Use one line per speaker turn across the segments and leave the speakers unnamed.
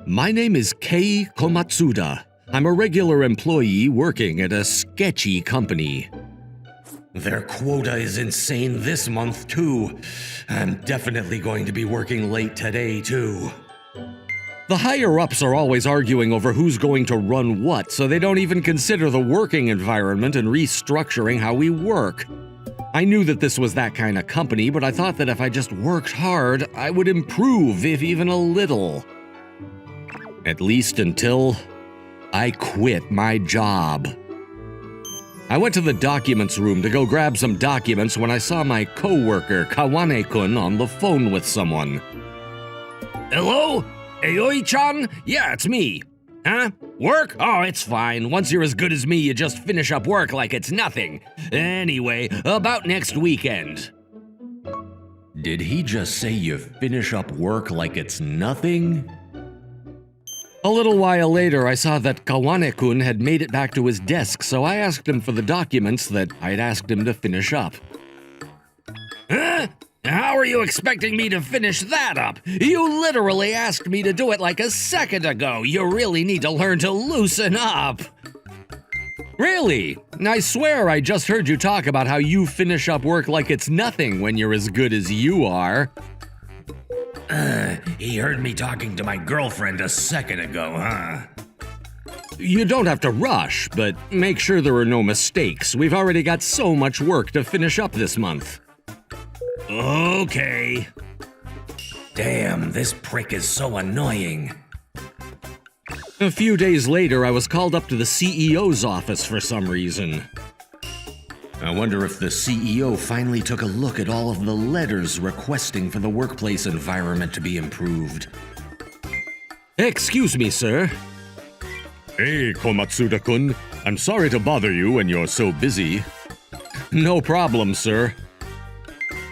My name is Kei Komatsuda. I'm a regular employee working at a sketchy company. Their quota is insane this month, too. I'm definitely going to be working late today, too. The higher-ups are always arguing over who's going to run what, so they don't even consider the working environment and restructuring how we work. I knew that this was that kind of company, but I thought that if I just worked hard, I would improve, if even a little. At least until I quit my job. I went to the documents room to go grab some documents when I saw my coworker Kawane-kun on the phone with someone. Hello? Aoi-chan? Yeah, it's me. Huh? Work? Oh, it's fine. Once you're as good as me, you just finish up work like it's nothing. Anyway, about next weekend. Did he just say you finish up work like it's nothing? A little while later, I saw that Kawane-kun had made it back to his desk, so I asked him for the documents that I'd asked him to finish up. Huh? How are you expecting me to finish that up? You literally asked me to do it like a second ago. You really need to learn to loosen up. Really? I swear I just heard you talk about how you finish up work like it's nothing when you're as good as you are. He heard me talking to my girlfriend a second ago, huh? You don't have to rush, but make sure there are no mistakes. We've already got so much work to finish up this month. Okay. Damn, this prick is so annoying. A few days later, I was called up to the CEO's office for some reason. I wonder if the CEO finally took a look at all of the letters requesting for the workplace environment to be improved. Excuse me, sir. Hey, Komatsuda-kun. I'm sorry to bother you when you're so busy. No problem, sir.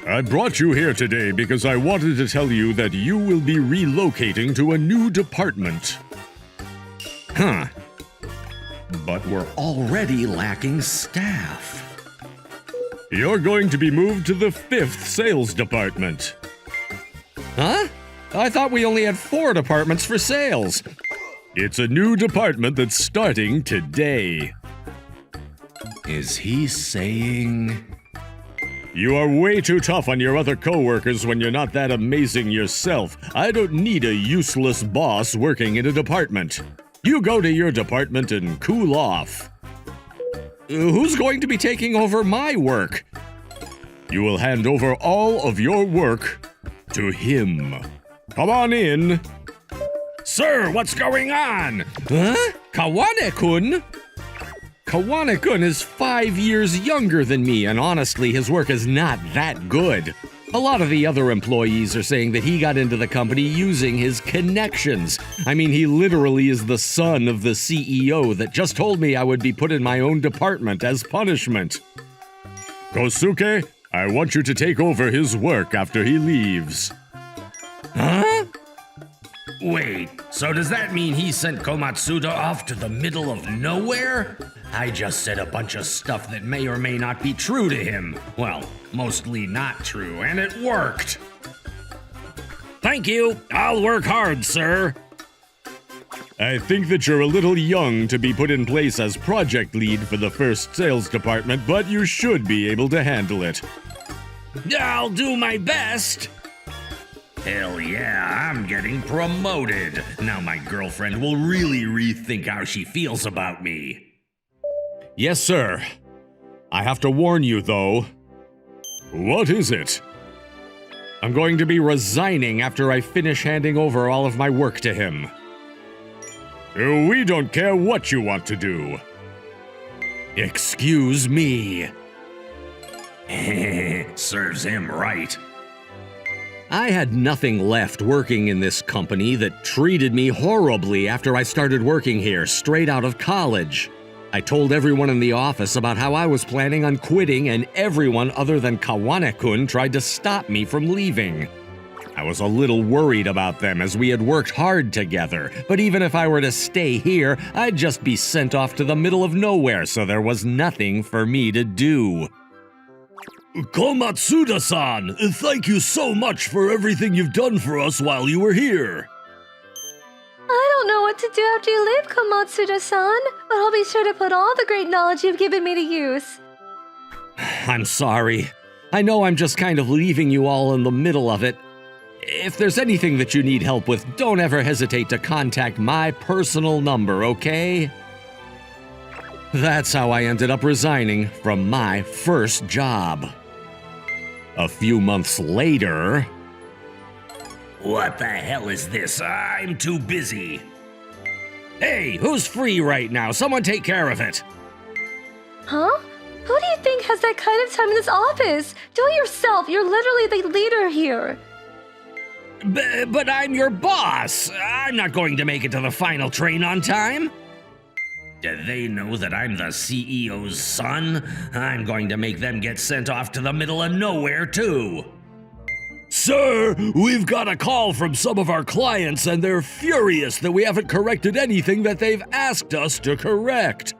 I brought you here today because I wanted to tell you that you will be relocating to a new department. Huh. But we're already lacking staff. You're going to be moved to the 5th sales department. Huh? I thought we only had 4 departments for sales. It's a new department that's starting today. Is he saying... You are way too tough on your other coworkers when you're not that amazing yourself. I don't need a useless boss working in a department. You go to your department and cool off. Who's going to be taking over my work? You will hand over all of your work to him. Come on in. Sir, what's going on? Huh? Kawane-kun? Kawane-kun is 5 years younger than me, and honestly, his work is not that good. A lot of the other employees are saying that he got into the company using his connections. I mean, he literally is the son of the CEO that just told me I would be put in my own department as punishment. Kosuke, I want you to take over his work after he leaves. Huh? Wait, so does that mean he sent Komatsuda off to the middle of nowhere? I just said a bunch of stuff that may or may not be true to him. Well, mostly not true, and it worked. Thank you. I'll work hard, sir. I think that you're a little young to be put in place as project lead for the 1st sales department, but you should be able to handle it. I'll do my best. Hell yeah, I'm getting promoted. Now my girlfriend will really rethink how she feels about me. Yes, sir. I have to warn you, though. What is it? I'm going to be resigning after I finish handing over all of my work to him. We don't care what you want to do. Excuse me. Serves him right. I had nothing left working in this company that treated me horribly after I started working here straight out of college. I told everyone in the office about how I was planning on quitting, and everyone other than Kawane-kun tried to stop me from leaving. I was a little worried about them as we had worked hard together, but even if I were to stay here, I'd just be sent off to the middle of nowhere, so there was nothing for me to do. Komatsuda-san, thank you so much for everything you've done for us while you were here.
あ what to do after you leave, Komatsuda-san, but I'll be sure to put all the great knowledge you've given me to use.
I'm sorry. I know I'm just kind of leaving you all in the middle of it. If there's anything that you need help with, don't ever hesitate to contact my personal number, okay? That's how I ended up resigning from my first job. A few months later...
What the hell is this? I'm too busy.
Hey, who's free right now? Someone take care of it.
Huh? Who do you think has that kind of time in this office? Do it yourself. You're literally the leader here.
But I'm your boss. I'm not going to make it to the final train on time.
Do they know that I'm the CEO's son? I'm going to make them get sent off to the middle of nowhere, too.
Sir, we've got a call from some of our clients, and they're furious that we haven't corrected anything that they've asked us to correct.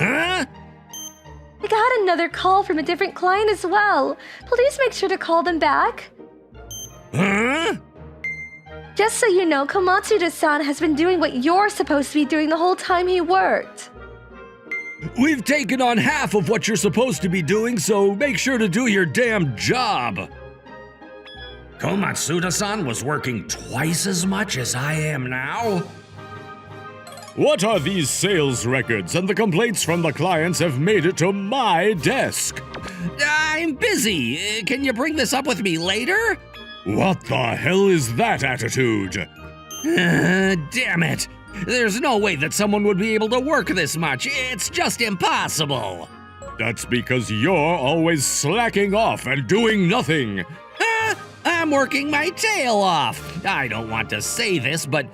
Huh?
I got another call from a different client as well. Please make sure to call them back.
Huh?
Just so you know, Komatsuda-san has been doing what you're supposed to be doing the whole time he worked.
We've taken on half of what you're supposed to be doing, so make sure to do your damn job.
Komatsuda-san was working twice as much as I am now?
What are these sales records? And the complaints from the clients have made it to my desk.
I'm busy. Can you bring this up with me later?
What the hell is that attitude?
Damn it. There's no way that someone would be able to work this much. It's just impossible.
That's because you're always slacking off and doing nothing.
I'm working my tail off. I don't want to say this, but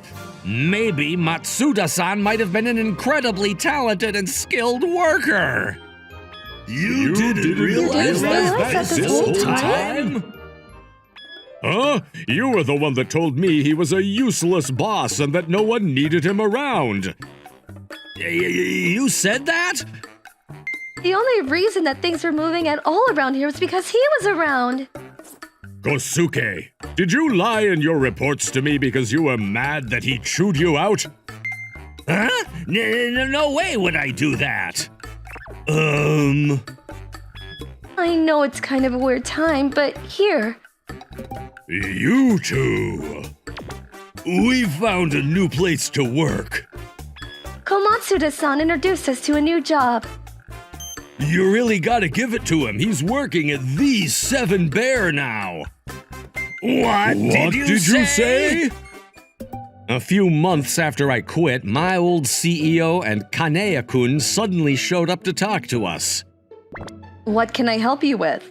maybe Matsuda-san might have been an incredibly talented and skilled worker.
You didn't realize that this whole time? Huh? You were the one that told me he was a useless boss and that no one needed him around.
You said that?
The only reason that things were moving at all around here was because he was around.
Kosuke, did you lie in your reports to me because you were mad that he chewed you out?
Huh? No way would I do that.
I know it's kind of a weird time, but here.
You two. We found a new place to work.
Komatsuda-san introduced us to a new job.
You really gotta give it to him. He's working at the 7 Bear now.
What did you say?
A few months after I quit, my old CEO and Kanea-kun suddenly showed up to talk to us.
What can I help you with?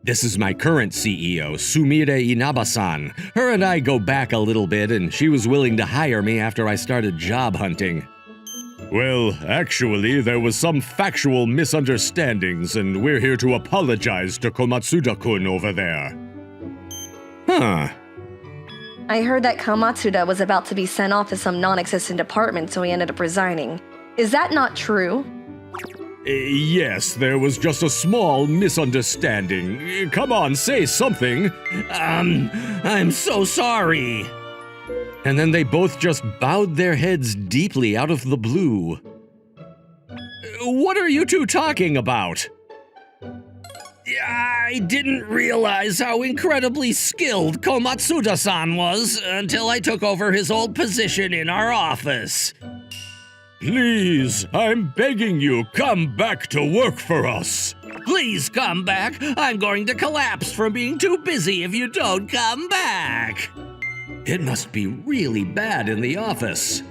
This is my current CEO, Sumire Inaba-san. Her and I go back a little bit, and she was willing to hire me after I started job hunting. Well, actually, there was some factual misunderstandings, and we're here to apologize to Komatsuda-kun over there. Huh.
I heard that Komatsuda was about to be sent off to some non-existent department, so he ended up resigning. Is that not true?
Yes, there was just a small misunderstanding. Come on, say something.
I'm so sorry.
And then they both just bowed their heads deeply out of the blue. What are you two talking about?
I didn't realize how incredibly skilled Komatsuda-san was until I took over his old position in our office.
Please, I'm begging you, come back to work for us.
Please come back. I'm going to collapse from being too busy if you don't come back.
It must be really bad in the office.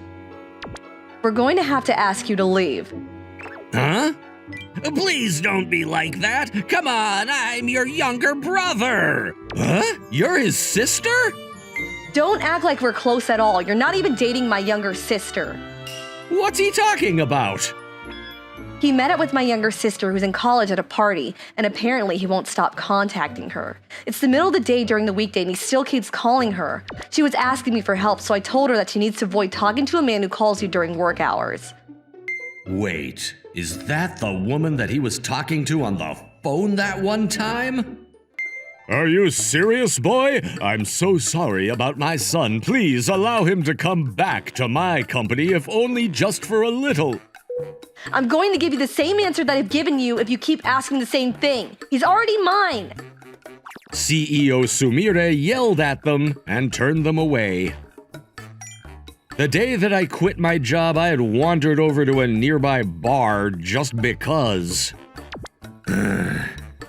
We're going to have to ask you to leave.
Huh?
Please don't be like that. Come on, I'm your younger brother.
Huh? You're his sister?
Don't act like we're close at all. You're not even dating my younger sister.
What's he talking about?
He met up with my younger sister who's in college at a party, and apparently he won't stop contacting her. It's the middle of the day during the weekday and he still keeps calling her. She was asking me for help, so I told her that she needs to avoid talking to a man who calls you during work hours.
Wait, is that the woman that he was talking to on the phone that one time? Are you serious, boy? I'm so sorry about my son. Please allow him to come back to my company, if only just for a little.
I'm going to give you the same answer that I've given you if you keep asking the same thing. He's already mine.
CEO Sumire yelled at them and turned them away. The day that I quit my job, I had wandered over to a nearby bar just because.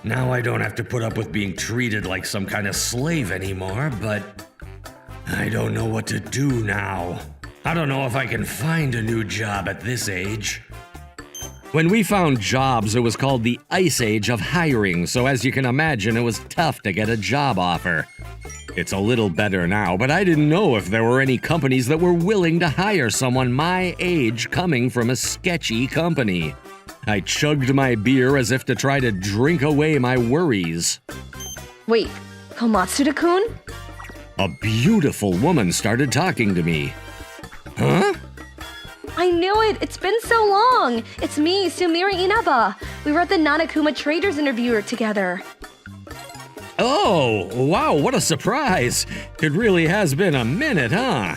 Now I don't have to put up with being treated like some kind of slave anymore, but I don't know what to do now. I don't know if I can find a new job at this age.
When we found jobs, it was called the Ice Age of hiring, so as you can imagine, it was tough to get a job offer. It's a little better now, but I didn't know if there were any companies that were willing to hire someone my age coming from a sketchy company. I chugged my beer as if to try to drink away my worries.
Wait, Komatsuda-kun?
A beautiful woman started talking to me. Huh?
I knew it! It's been so long! It's me, Sumire Inaba. We were at the NanaKuma Traders interviewer together.
Oh, wow, what a surprise! It really has been a minute, huh?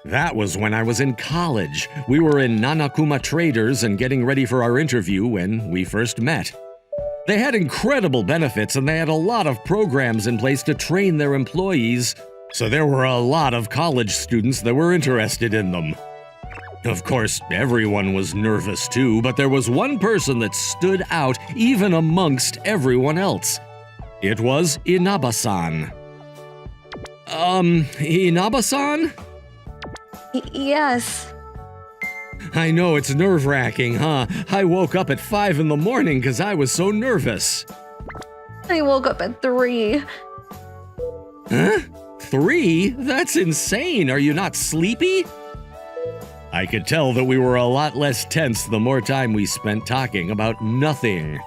That was when I was in college. We were in NanaKuma Traders and getting ready for our interview when we first met. They had incredible benefits and they had a lot of programs in place to train their employees, so there were a lot of college students that were interested in them. Of course, everyone was nervous too, but there was one person that stood out even amongst everyone else. It was Inaba-san. Inaba-san?
Yes.
I know, it's nerve-wracking, huh? I woke up at 5 in the morning because I was so nervous.
I woke up at 3.
Huh? 3? That's insane. Are you not sleepy? I could tell that we were a lot less tense the more time we spent talking about nothing.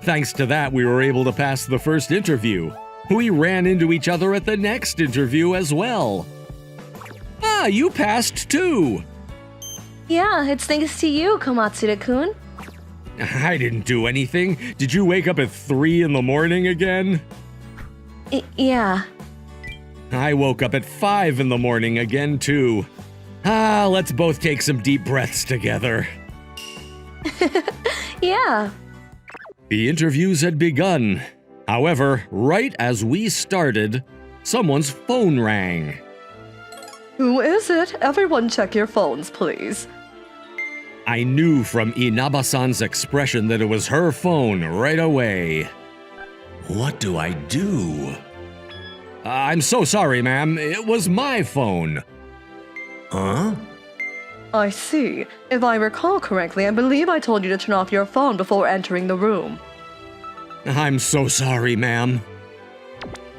Thanks to that, we were able to pass the first interview. We ran into each other at the next interview as well. Ah, you passed too.
Yeah, it's thanks to you, Komatsuda-kun.
I didn't do anything. Did you wake up at 3 in the morning again?
Yeah.
I woke up at 5 in the morning again too. Ah, let's both take some deep breaths together.
Yeah.
The interviews had begun. However, right as we started, someone's phone rang.
Who is it? Everyone check your phones, please.
I knew from Inaba-san's expression that it was her phone right away.
What do I do?
I'm so sorry, ma'am. It was my phone.
Huh?
I see. If I recall correctly, I believe I told you to turn off your phone before entering the room.
I'm so sorry, ma'am.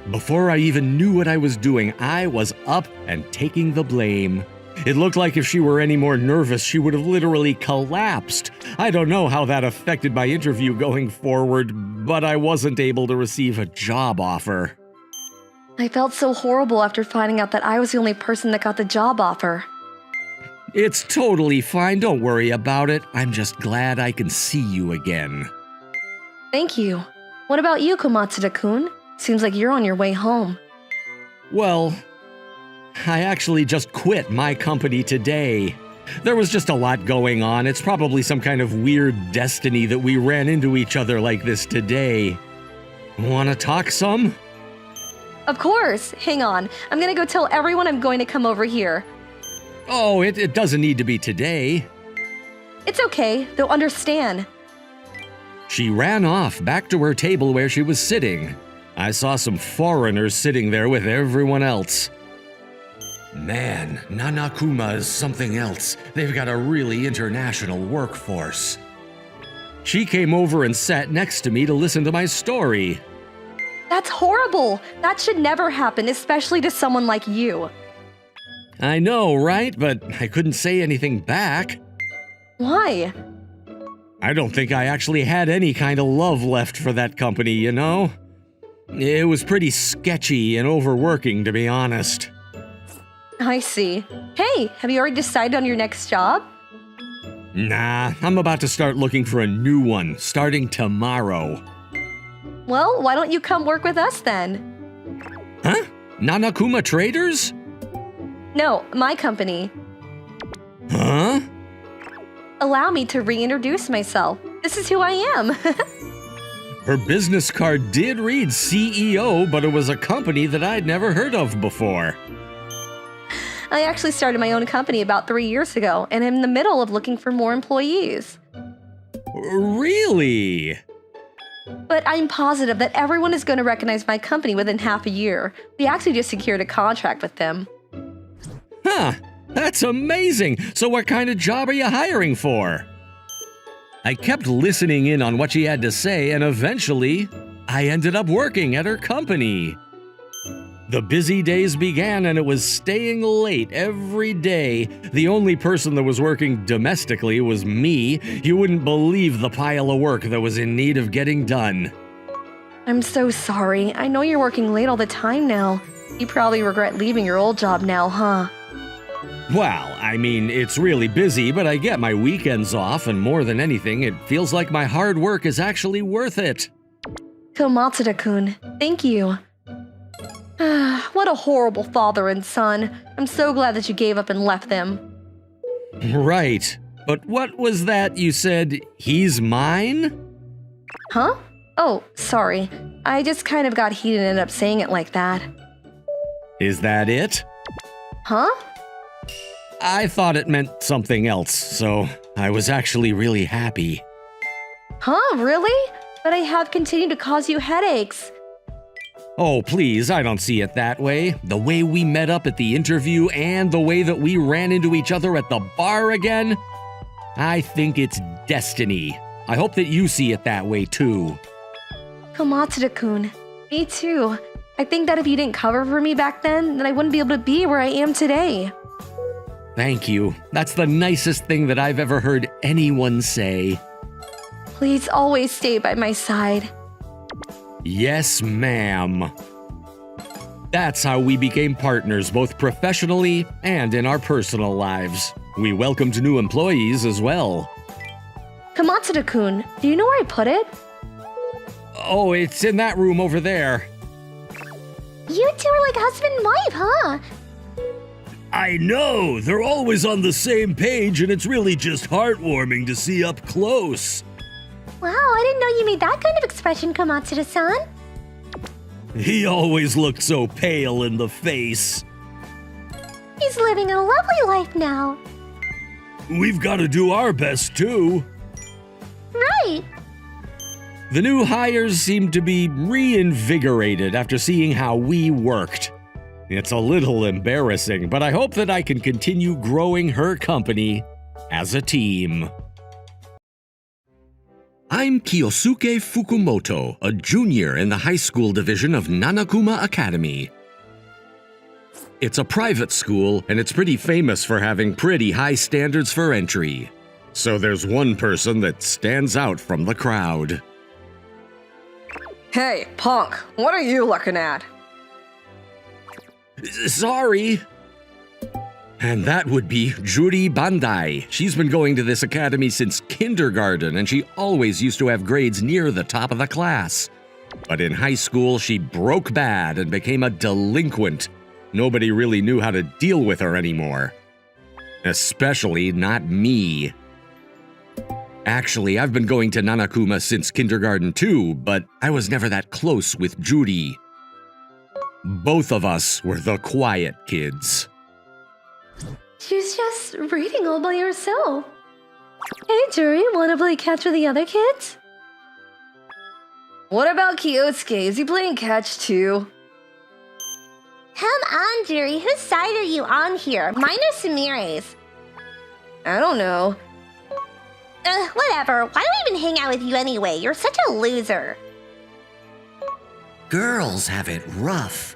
Before I even knew what I was doing, I was up and taking the blame. It looked like if she were any more nervous, she would have literally collapsed. I don't know how that affected my interview going forward, but I wasn't able to receive a job offer.
I felt so horrible after finding out that I was the only person that got the job offer.
It's totally fine, don't worry about it. I'm just glad I can see you again.
Thank you. What about you, Komatsuda-kun? Seems like you're on your way home.
Well, I actually just quit my company today. There was just a lot going on. It's probably some kind of weird destiny that we ran into each other like this today. Wanna talk some?
Of course. Hang on. I'm gonna go tell everyone I'm going to come over here.
Oh, it doesn't need to be today.
It's okay. They'll understand.
She ran off back to her table where she was sitting. I saw some foreigners sitting there with everyone else.
Man, NanaKuma is something else. They've got a really international workforce.
She came over and sat next to me to listen to my story.
That's horrible. That should never happen, especially to someone like you.
I know, right? But I couldn't say anything back.
Why?
I don't think I actually had any kind of love left for that company, you know? It was pretty sketchy and overworking, to be honest.
I see. Hey, have you already decided on your next job?
Nah, I'm about to start looking for a new one, starting tomorrow.
Well, why don't you come work with us then?
Huh? NanaKuma Traders?
No, my company.
Huh?
Allow me to reintroduce myself. This is who I am.
Her business card did read CEO, but it was a company that I'd never heard of before.
I actually started my own company about 3 years ago, and I'm in the middle of looking for more employees.
Really?
But I'm positive that everyone is going to recognize my company within half a year. We actually just secured a contract with them.
Huh, that's amazing. So what kind of job are you hiring for? I kept listening in on what she had to say, and eventually, I ended up working at her company. The busy days began, and it was staying late every day. The only person that was working domestically was me. You wouldn't believe the pile of work that was in need of getting done.
I'm so sorry. I know you're working late all the time now. You probably regret leaving your old job now, huh?
Well, I mean, it's really busy, but I get my weekends off, and more than anything, it feels like my hard work is actually worth it.
Komatsuda-kun, thank you. What a horrible father and son. I'm so glad that you gave up and left them.
Right. But what was that you said, he's mine?
Huh? Oh, sorry. I just kind of got heated and ended up saying it like that.
Is that it?
Huh?
I thought it meant something else, so I was actually really happy.
Huh, really? But I have continued to cause you headaches.
Oh, please, I don't see it that way. The way we met up at the interview and the way that we ran into each other at the bar again, I think it's destiny. I hope that you see it that way too.
Komatsuda-kun, me too. I think that if you didn't cover for me back then I wouldn't be able to be where I am today.
Thank you. That's the nicest thing that I've ever heard anyone say.
Please always stay by my side.
Yes, ma'am. That's how we became partners, both professionally and in our personal lives. We welcomed new employees as well.
Komatsuda-kun, do you know where I put it?
Oh, it's in that room over there.
You two are like husband and wife, huh?
I know! They're always on the same page, and it's really just heartwarming to see up close.
Wow, I didn't know you made that kind of expression, Komatsuda-san.
He always looked so pale in the face.
He's living a lovely life now.
We've got to do our best, too.
Right.
The new hires seem to be reinvigorated after seeing how we worked. It's a little embarrassing, but I hope that I can continue growing her company as a team. I'm Kiyosuke Fukumoto, a junior in the high school division of NanaKuma Academy. It's a private school, and it's pretty famous for having pretty high standards for entry. So there's one person that stands out from the crowd.
Hey, punk, what are you looking at?
Sorry. And that would be Juri Bandai. She's been going to this academy since kindergarten, and she always used to have grades near the top of the class. But in high school, she broke bad and became a delinquent. Nobody really knew how to deal with her anymore. Especially not me. Actually, I've been going to NanaKuma since kindergarten too, but I was never that close with Juri. Both of us were the quiet kids.
She's just reading all by herself. Hey, Juri, wanna play catch with the other kids? What about Kyosuke? Is he playing catch too?
Come on, Juri. Whose side are you on here? Mine or Sumire's?
I don't know.
Whatever. Why do I even hang out with you anyway? You're such a loser.
Girls have it rough.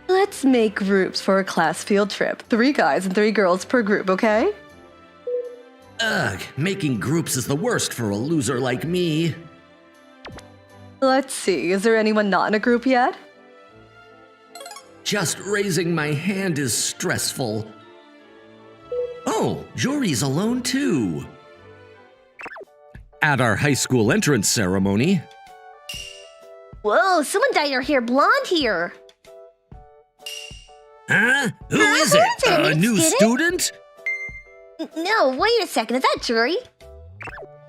Let's make groups for a class field trip. 3 guys and 3 girls per group, okay?
Ugh, making groups is the worst for a loser like me.
Let's see, is there anyone not in a group yet?
Just raising my hand is stressful. Oh, Juri's alone too.
At our high school entrance ceremony,
Whoa, someone dyed your hair blonde here.
Huh? Who is
who
it?
is it?
A new
Did it?
student?
No, wait a second, is that Jury?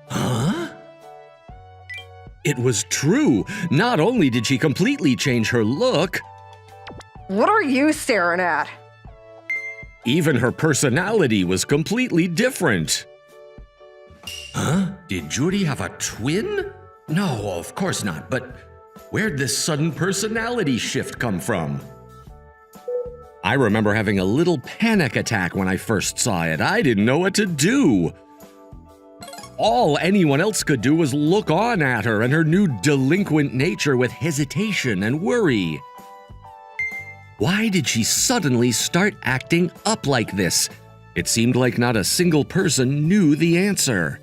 Huh?
It was true. Not only did she completely change her look,
What are you staring at?
even her personality was completely different.
Huh? Did Judy have a twin? No, of course not, but
Where'd this sudden personality shift come from? I remember having a little panic attack when I first saw it. I didn't know what to do. All anyone else could do was look on at her and her new delinquent nature with hesitation and worry. Why did she suddenly start acting up like this? It seemed like not a single person knew the answer.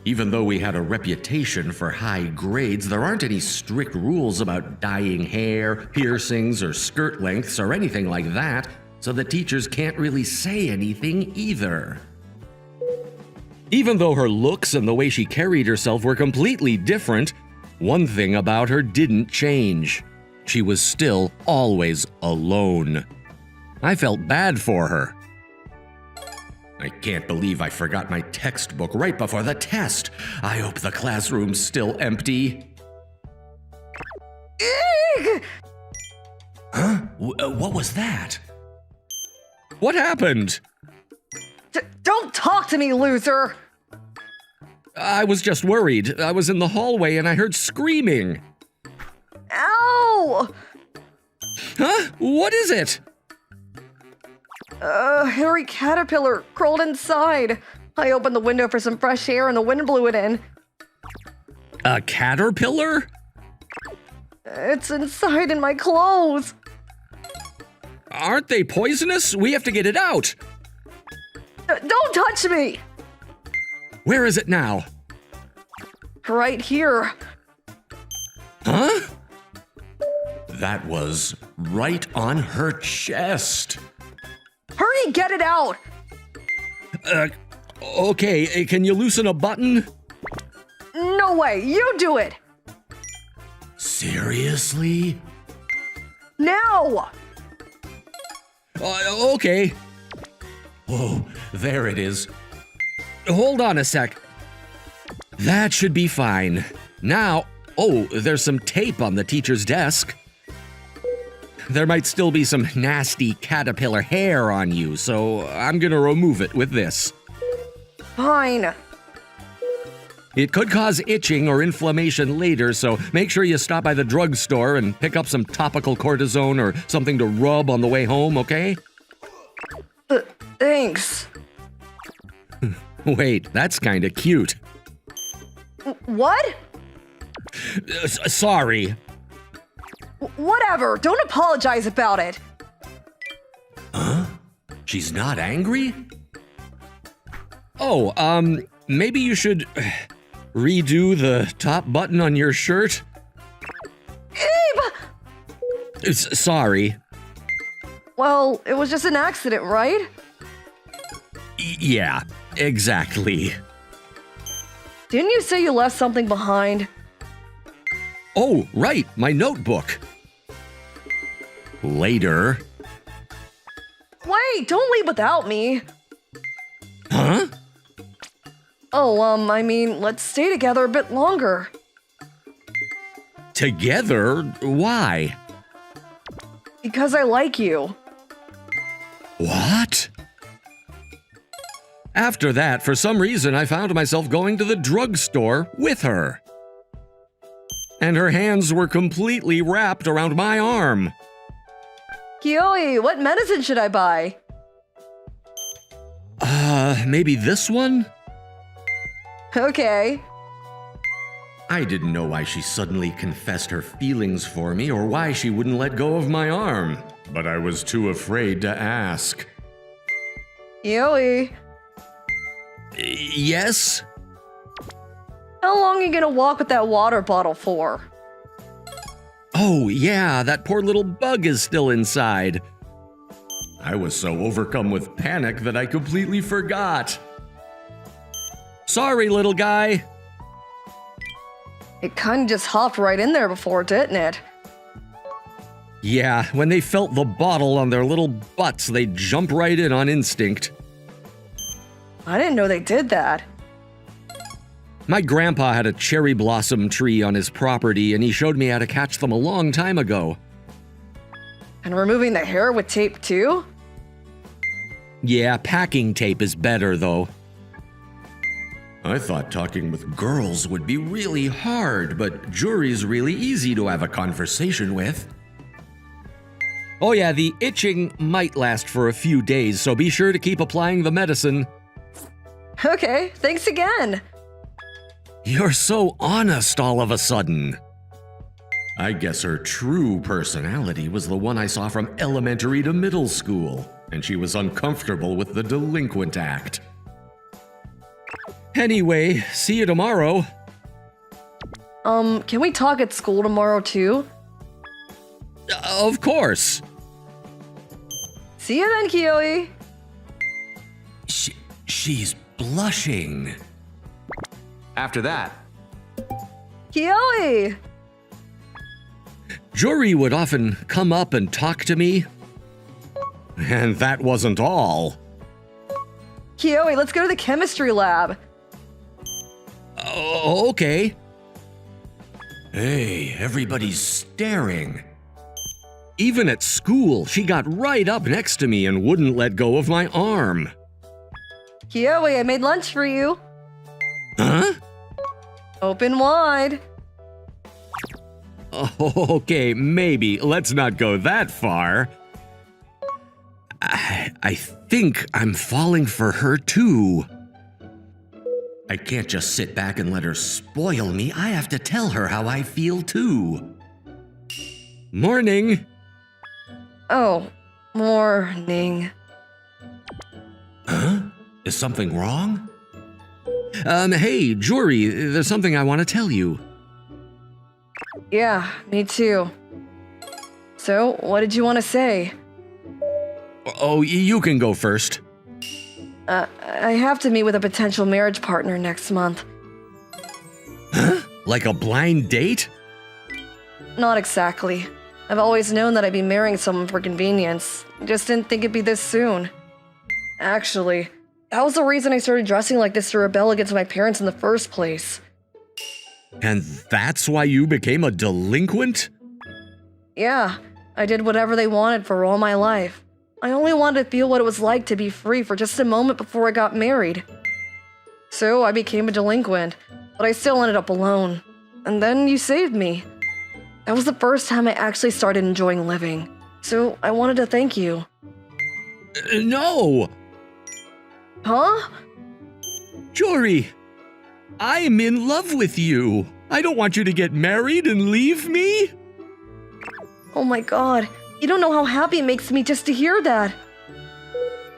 Even though we had a reputation for high grades, there aren't any strict rules about dyeing hair, piercings, or skirt lengths or anything like that, so the teachers can't really say anything either. Even though her looks and the way she carried herself were completely different, one thing about her didn't change. She was still always alone. I felt bad for her. I can't believe I forgot my textbook right before the test. I hope the classroom's still empty.
Eek!
Huh? What was that?
What happened?
Don't talk to me, loser!
I was just worried. I was in the hallway and I heard screaming.
Ow!
Huh? What is it?
Hairy caterpillar crawled inside. I opened the window for some fresh air and the wind blew it in.
A caterpillar?
It's inside in my clothes.
Aren't they poisonous? We have to get it out.
Don't touch me!
Where is it now?
Right here.
Huh?
That was right on her chest.
Hurry, get it out!
Okay, can you loosen a button?
No way, you do it!
Seriously?
Now!
Okay.
Oh, there it is.
Hold on a sec. That should be fine. Now, oh, there's some tape on the teacher's desk. There might still be some nasty caterpillar hair on you, so I'm gonna remove it with this.
Fine.
It could cause itching or inflammation later, so make sure you stop by the drugstore and pick up some topical cortisone or something to rub on the way home, okay?
Thanks.
Wait, that's kinda cute.
What?
Sorry.
Whatever, don't apologize about it.
Huh? She's not angry?
Oh, maybe you should redo the top button on your shirt?
Abe!
Sorry.
Well, it was just an accident, right?
Yeah, exactly.
Didn't you say you left something behind?
Oh, right, my notebook. Later.
Wait, don't leave without me.
Huh?
Oh, I mean, let's stay together a bit longer.
Together? Why?
Because I like you.
What? After that, for some reason, I found myself going to the drugstore with her. And her hands were completely wrapped around my arm.
Kioi, what medicine should I buy?
Maybe this one?
Okay.
I didn't know why she suddenly confessed her feelings for me or why she wouldn't let go of my arm, but I was too afraid to ask.
Kioi,
Yes?
how long are you gonna walk with that water bottle for?
Oh, yeah, that poor little bug is still inside. I was so overcome with panic that I completely forgot. Sorry, little guy.
It kinda just hopped right in there before, didn't it?
Yeah, when they felt the bottle on their little butts, they jump right in on instinct.
I didn't know they did that.
My grandpa had a cherry blossom tree on his property, and he showed me how to catch them a long time ago.
And removing the hair with tape too?
Yeah, packing tape is better, though.
I thought talking with girls would be really hard, but Jury's really easy to have a conversation with.
Oh yeah, the itching might last for a few days, so be sure to keep applying the medicine.
Okay, thanks again.
You're so honest all of a sudden.
I guess her true personality was the one I saw from elementary to middle school, and she was uncomfortable with the delinquent act.
Anyway, see you tomorrow.
Can we talk at school tomorrow too?
Of course.
See you then, Kiyoe.
She's blushing.
After that,
Kiyoe!
Jory would often come up and talk to me. And that wasn't all.
Kiyoe, let's go to the chemistry lab.
Oh, okay.
Hey, everybody's staring.
Even at school, she got right up next to me and wouldn't let go of my arm.
Kiyoe, I made lunch for you.
Huh?
Open wide.
Okay, maybe. Let's not go that far. I think I'm falling for her too.
I can't just sit back and let her spoil me. I have to tell her how I feel too.
Morning.
Oh, morning.
Huh? Is something wrong?
Hey, Jory, there's something I want to tell you.
Yeah, me too. So, what did you want to say?
Oh, you can go first.
I have to meet with a potential marriage partner next month.
Huh? Like a blind date?
Not exactly. I've always known that I'd be marrying someone for convenience. I just didn't think it'd be this soon. Actually, that was the reason I started dressing like this to rebel against my parents in the first place.
And that's why you became a delinquent?
Yeah, I did whatever they wanted for all my life. I only wanted to feel what it was like to be free for just a moment before I got married. So I became a delinquent, but I still ended up alone. And then you saved me. That was the first time I actually started enjoying living. So I wanted to thank you.
No!
Huh?
Jory, I'm in love with you. I don't want you to get married and leave me.
Oh my god, you don't know how happy it makes me just to hear that.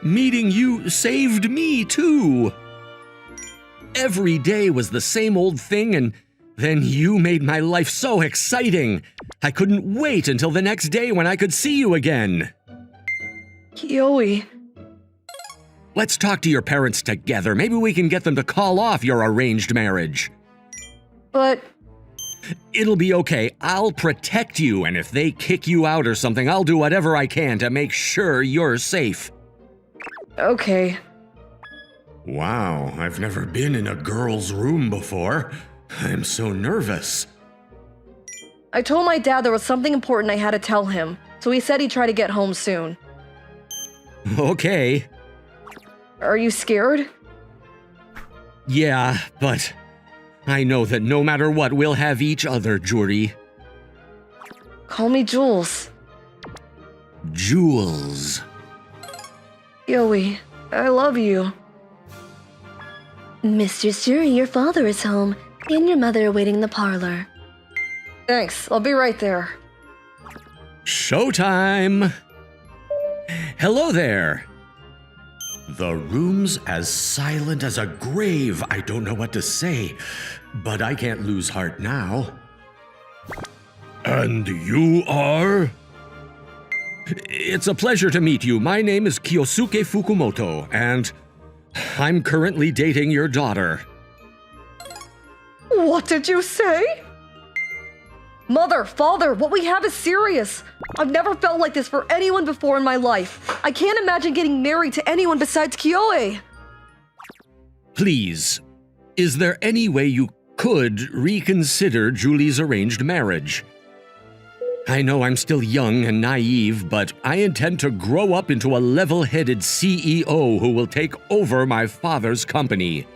Meeting you saved me too. Every day was the same old thing, and then you made my life so exciting. I couldn't wait until the next day when I could see you again.
Kiyoe.
Let's talk to your parents together. Maybe we can get them to call off your arranged marriage.
But
It'll be okay. I'll protect you, and if they kick you out or something, I'll do whatever I can to make sure you're safe.
okay.
Wow, I've never been in a girl's room before. I'm so nervous.
I told my dad there was something important I had to tell him, so he said he'd try to get home soon.
Okay.
Are you scared?
Yeah, but I know that no matter what, we'll have each other, Jory.
Call me Jules.
Jules.
Kiyoe, I love you.
Mistress Jury, your father is home, and your mother are waiting in the parlor.
Thanks, I'll be right there.
Showtime! Hello there.
The room's as silent as a grave. I don't know what to say, but I can't lose heart now.
And you are?
It's a pleasure to meet you. My name is Kiyosuke Fukumoto, and I'm currently dating your daughter.
What did you say? Mother, father, what we have is serious. I've never felt like this for anyone before in my life. I can't imagine getting married to anyone besides Kyoe.
Please, is there any way you could reconsider Julie's arranged marriage? I know I'm still young and naive, but I intend to grow up into a level-headed CEO who will take over my father's company.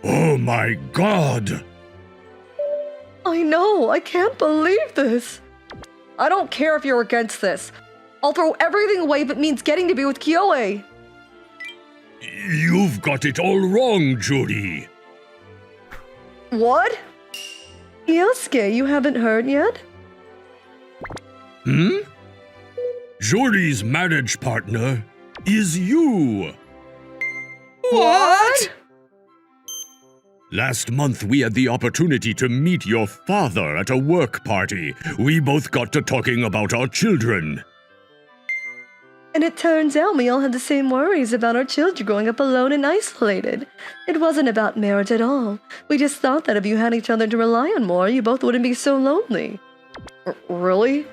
Oh my god!
I know, I can't believe this. I don't care if you're against this. I'll throw everything away if it means getting to be with Kyoe.
You've got it all wrong, Judy.
What? Yosuke, you haven't heard yet?
Judy's marriage partner is you.
What?
Last month, we had the opportunity to meet your father at a work party. We both got to talking about our children.
And it turns out we all had the same worries about our children growing up alone and isolated. It wasn't about marriage at all. We just thought that if you had each other to rely on more, you both wouldn't be so lonely. Really?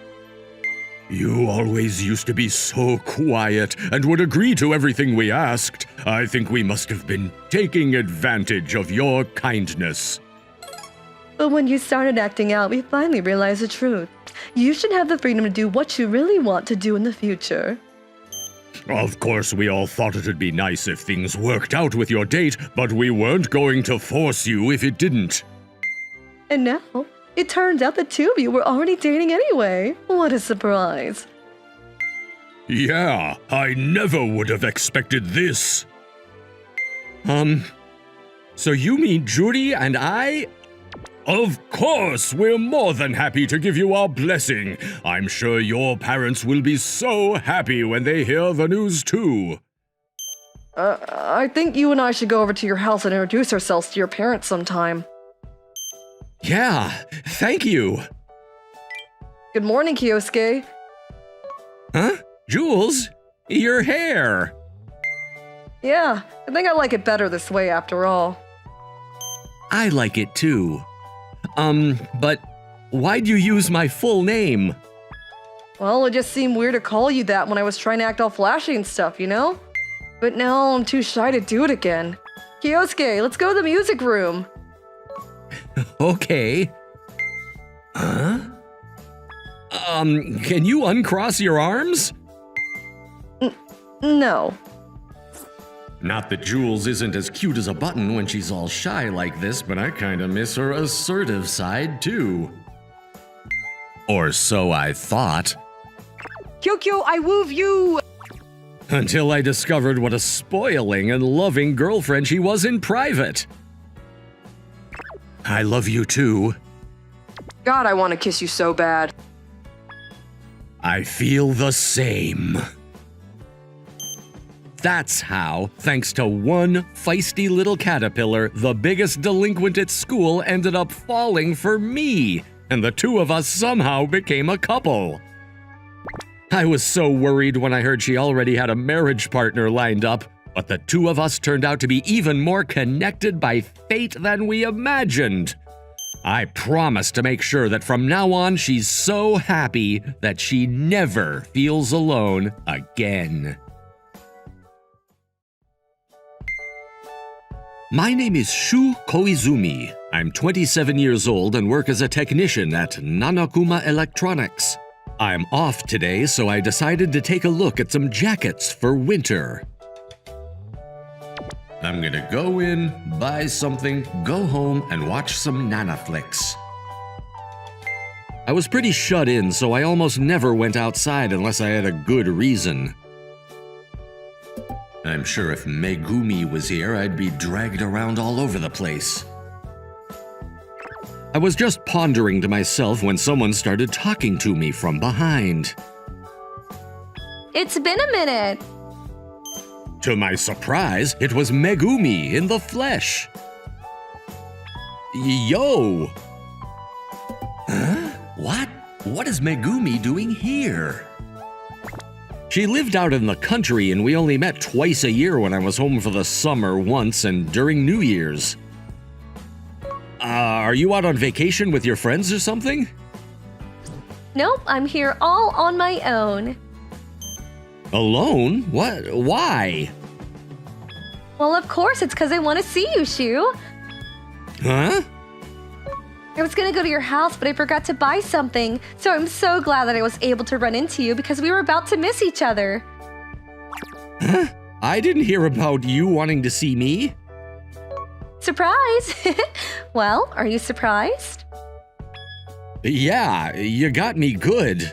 You always used to be so quiet and would agree to everything we asked. I think we must have been taking advantage of your kindness.
But when you started acting out, we finally realized the truth. You should have the freedom to do what you really want to do in the future.
Of course, we all thought it'd be nice if things worked out with your date, but we weren't going to force you if it didn't.
And now, it turns out the two of you were already dating anyway. What a surprise.
Yeah, I never would have expected this.
So you mean Judy and I?
Of course, we're more than happy to give you our blessing. I'm sure your parents will be so happy when they hear the news too.
I think you and I should go over to your house and introduce ourselves to your parents sometime.
Yeah, thank you.
Good morning, Kyosuke.
Huh? Jules? Your hair.
Yeah, I think I like it better this way after all.
I like it too. But why'd you use my full name?
Well, it just seemed weird to call you that when I was trying to act all flashy and stuff, you know? But now I'm too shy to do it again. Kyosuke, let's go to the music room.
Okay. Huh? Can you uncross your arms?
No.
Not that Jules isn't as cute as a button when she's all shy like this, but I kinda miss her assertive side too.
Or so I thought.
Kyokyo, I wooed you!
Until I discovered what a spoiling and loving girlfriend she was in private. I love you too.
God, I want to kiss you so bad.
I feel the same. That's how, thanks to one feisty little caterpillar, the biggest delinquent at school ended up falling for me, and the two of us somehow became a couple. I was so worried when I heard she already had a marriage partner lined up, but the two of us turned out to be even more connected by fate than we imagined. I promise to make sure that from now on she's so happy that she never feels alone again. My name is Shu Koizumi. I'm 27 years old and work as a technician at NanaKuma Electronics. I'm off today, so I decided to take a look at some jackets for winter.
I'm gonna go in, buy something, go home, and watch some Nana flicks.
I was pretty shut in, so I almost never went outside unless I had a good reason.
I'm sure if Megumi was here, I'd be dragged around all over the place.
I was just pondering to myself when someone started talking to me from behind.
It's been a minute.
To my surprise, it was Megumi in the flesh. Yo!
Huh? What? What is Megumi doing here?
She lived out in the country and we only met twice a year when I was home for the summer once and during New Year's. Are you out on vacation with your friends or something?
Nope, I'm here all on my own.
Alone? What? Why?
Well, of course, it's because I want to see you, Shu.
Huh?
I was gonna go to your house, but I forgot to buy something, so I'm so glad that I was able to run into you because we were about to miss each other.
Huh? I didn't hear about you wanting to see me.
Surprise! Well, are you surprised?
Yeah, you got me good.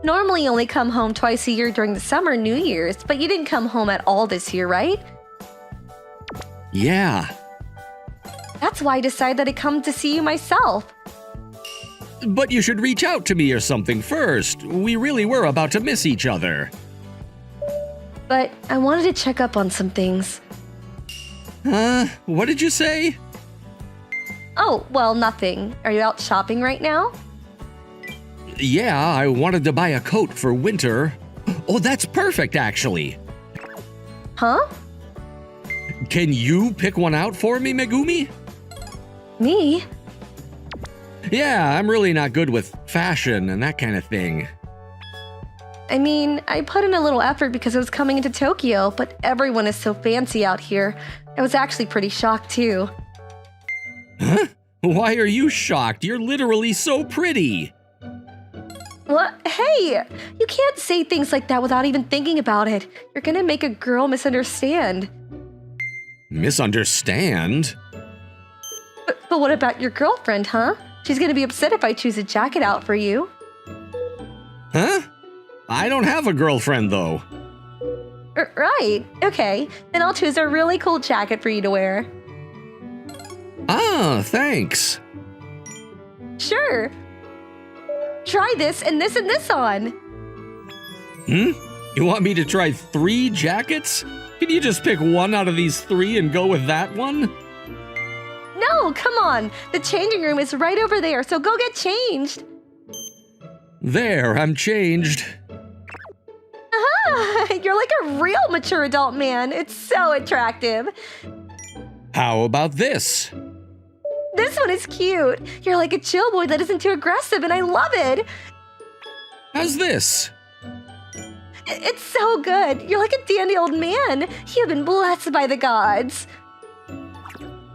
Normally you only come home twice a year during the summer and New Year's, but you didn't come home at all this year, right?
Yeah.
That's why I decided I'd come to see you myself.
But you should reach out to me or something first. We really were about to miss each other.
But I wanted to check up on some things.
Huh? What did you say?
Oh, well, nothing. Are you out shopping right now?
Yeah, I wanted to buy a coat for winter. Oh, that's perfect, actually.
Huh?
Can you pick one out for me, Megumi?
Me?
Yeah, I'm really not good with fashion and that kind of thing.
I mean, I put in a little effort because I was coming into Tokyo, but everyone is so fancy out here. I was actually pretty shocked too.
Huh? Why are you shocked? You're literally so pretty.
What? Hey! You can't say things like that without even thinking about it. You're gonna make a girl misunderstand.
Misunderstand?
But what about your girlfriend, huh? She's gonna be upset if I choose a jacket out for you.
Huh? I don't have a girlfriend, though.
Right. Okay. Then I'll choose a really cool jacket for you to wear.
Ah, thanks.
Sure. Try this and this and this on.
You want me to try 3 jackets? Can you just pick one out of these 3 and go with that one?
No, come on. The changing room is right over there, so go get changed.
There, I'm changed.
Ah, you're like a real mature adult man. It's so attractive.
How about this?
This one is cute. You're like a chill boy that isn't too aggressive, and I love it.
How's this?
It's so good. You're like a dandy old man. You've been blessed by the gods.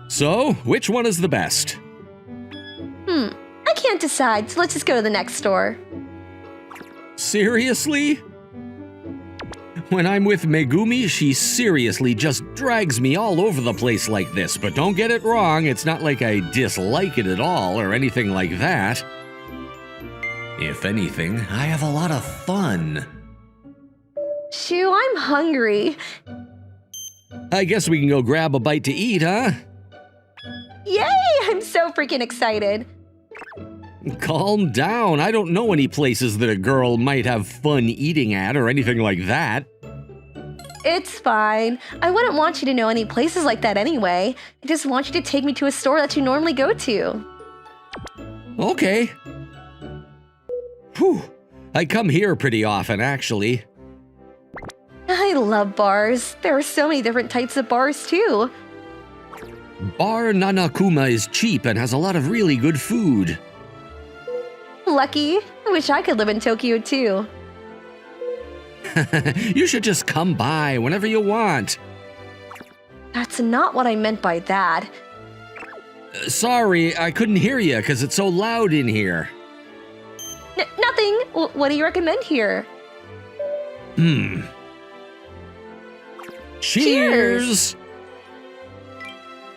So, which one is the best?
I can't decide, so let's just go to the next store.
Seriously? When I'm with Megumi, she seriously just drags me all over the place like this, but don't get it wrong, it's not like I dislike it at all or anything like that. If anything, I have a lot of fun.
Shoo, I'm hungry.
I guess we can go grab a bite to eat, huh?
Yay! I'm so freaking excited.
Calm down, I don't know any places that a girl might have fun eating at or anything like that.
It's fine. I wouldn't want you to know any places like that anyway. I just want you to take me to a store that you normally go to.
Okay. Whew. I come here pretty often, actually.
I love bars. There are so many different types of bars, too.
Bar NanaKuma is cheap and has a lot of really good food.
Lucky. I wish I could live in Tokyo, too.
You should just come by whenever you want.
That's not what I meant by that.
Sorry, I couldn't hear you because it's so loud in here.
Nothing. What do you recommend here?
Cheers!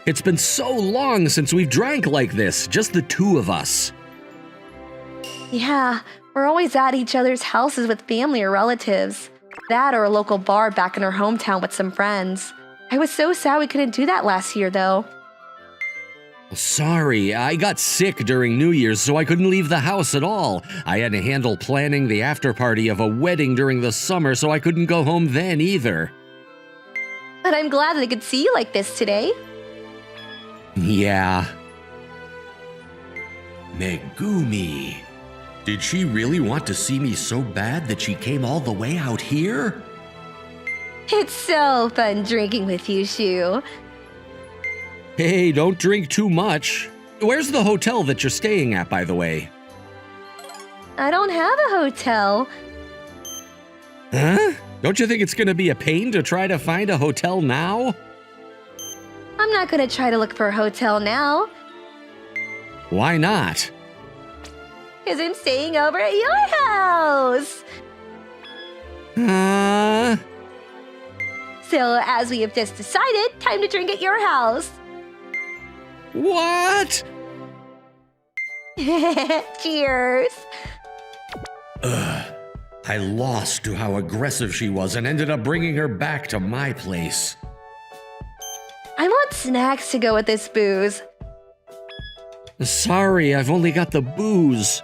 It's been so long since we've drank like this, just the 2 of us.
Yeah, we're always at each other's houses with family or relatives. That or a local bar back in our hometown with some friends. I was so sad we couldn't do that last year, though.
Sorry, I got sick during New Year's, so I couldn't leave the house at all. I had to handle planning the after-party of a wedding during the summer, so I couldn't go home then either.
But I'm glad that I could see you like this today.
Yeah.
Megumi. Did she really want to see me so bad that she came all the way out here?
It's so fun drinking with you, Shu.
Hey, don't drink too much. Where's the hotel that you're staying at, by the way?
I don't have a hotel.
Huh? Don't you think it's gonna be a pain to try to find a hotel now?
I'm not gonna try to look for a hotel now,
Why not?
because I'm staying over at your house. So, as we have just decided, time to drink at your house.
What?
Cheers.
I lost to how aggressive she was and ended up bringing her back to my place.
I want snacks to go with this booze.
Sorry, I've only got the booze.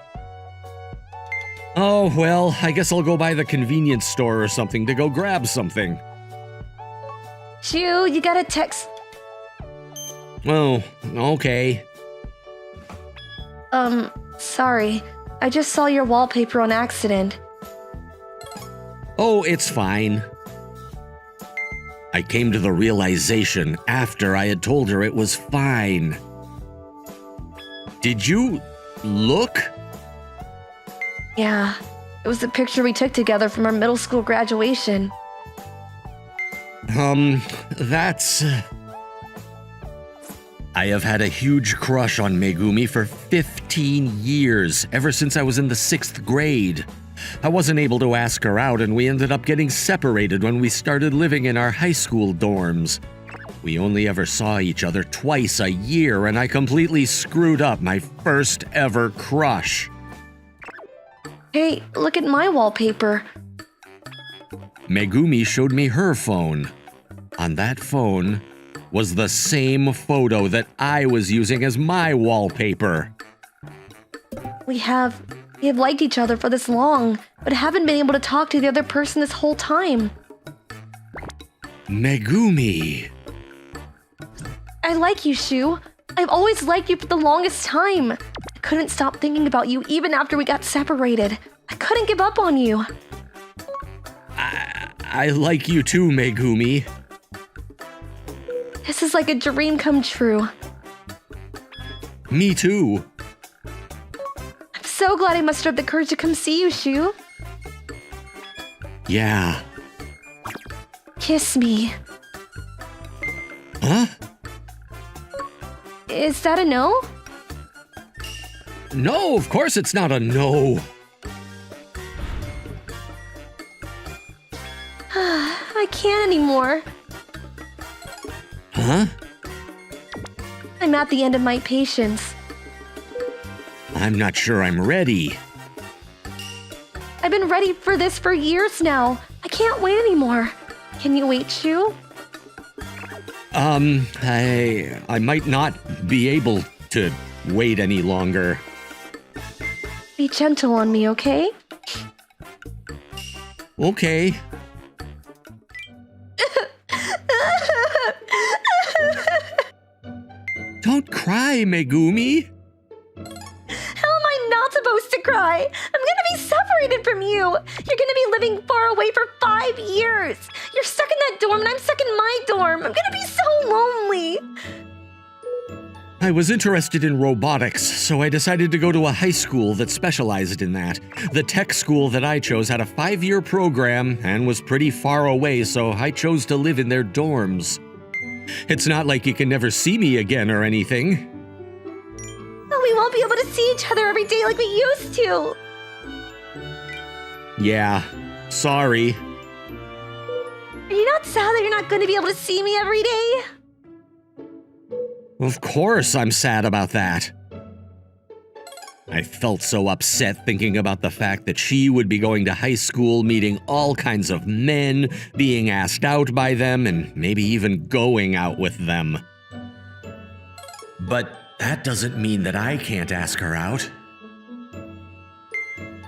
Oh, well, I guess I'll go by the convenience store or something to go grab something.
Shoo, you gotta text.
Oh, okay.
Sorry. I just saw your wallpaper on accident.
Oh, it's fine. I came to the realization after I had told her it was fine. Did you look?
Yeah, it was the picture we took together from our middle school graduation.
That's... I have had a huge crush on Megumi for 15 years, ever since I was in the 6th grade. I wasn't able to ask her out, and we ended up getting separated when we started living in our high school dorms. We only ever saw each other twice a year, and I completely screwed up my first ever crush.
Hey, look at my wallpaper.
Megumi showed me her phone. On that phone was the same photo that I was using as my wallpaper.
We have liked each other for this long, but haven't been able to talk to the other person this whole time.
Megumi.
I like you, Shu. I've always liked you for the longest time. I couldn't stop thinking about you even after we got separated. I couldn't give up on you.
I like you too, Megumi.
This is like a dream come true.
Me too.
I'm so glad I mustered up the courage to come see you, Shu.
Yeah.
Kiss me.
Huh?
Is that a no?
No, of course it's not a no.
I can't anymore.
Huh?
I'm at the end of my patience.
I'm not sure I'm ready.
I've been ready for this for years now. I can't wait anymore. Can you wait, Shu?
I might not be able to wait any longer.
Be gentle on me, okay?
Okay. Don't cry, Megumi.
How am I not supposed to cry? I'm gonna be separated from you. You're gonna be living far away for 5 years. You're stuck in that dorm and I'm stuck in my dorm. I'm gonna be so lonely.
I was interested in robotics, so I decided to go to a high school that specialized in that. The tech school that I chose had a 5-year program and was pretty far away, so I chose to live in their dorms. It's not like you can never see me again or anything.
But we won't be able to see each other every day like we used to.
Yeah, sorry.
Are you not sad that you're not going to be able to see me every day?
Of course I'm sad about that. I felt so upset thinking about the fact that she would be going to high school, meeting all kinds of men, being asked out by them, and maybe even going out with them. But that doesn't mean that I can't ask her out.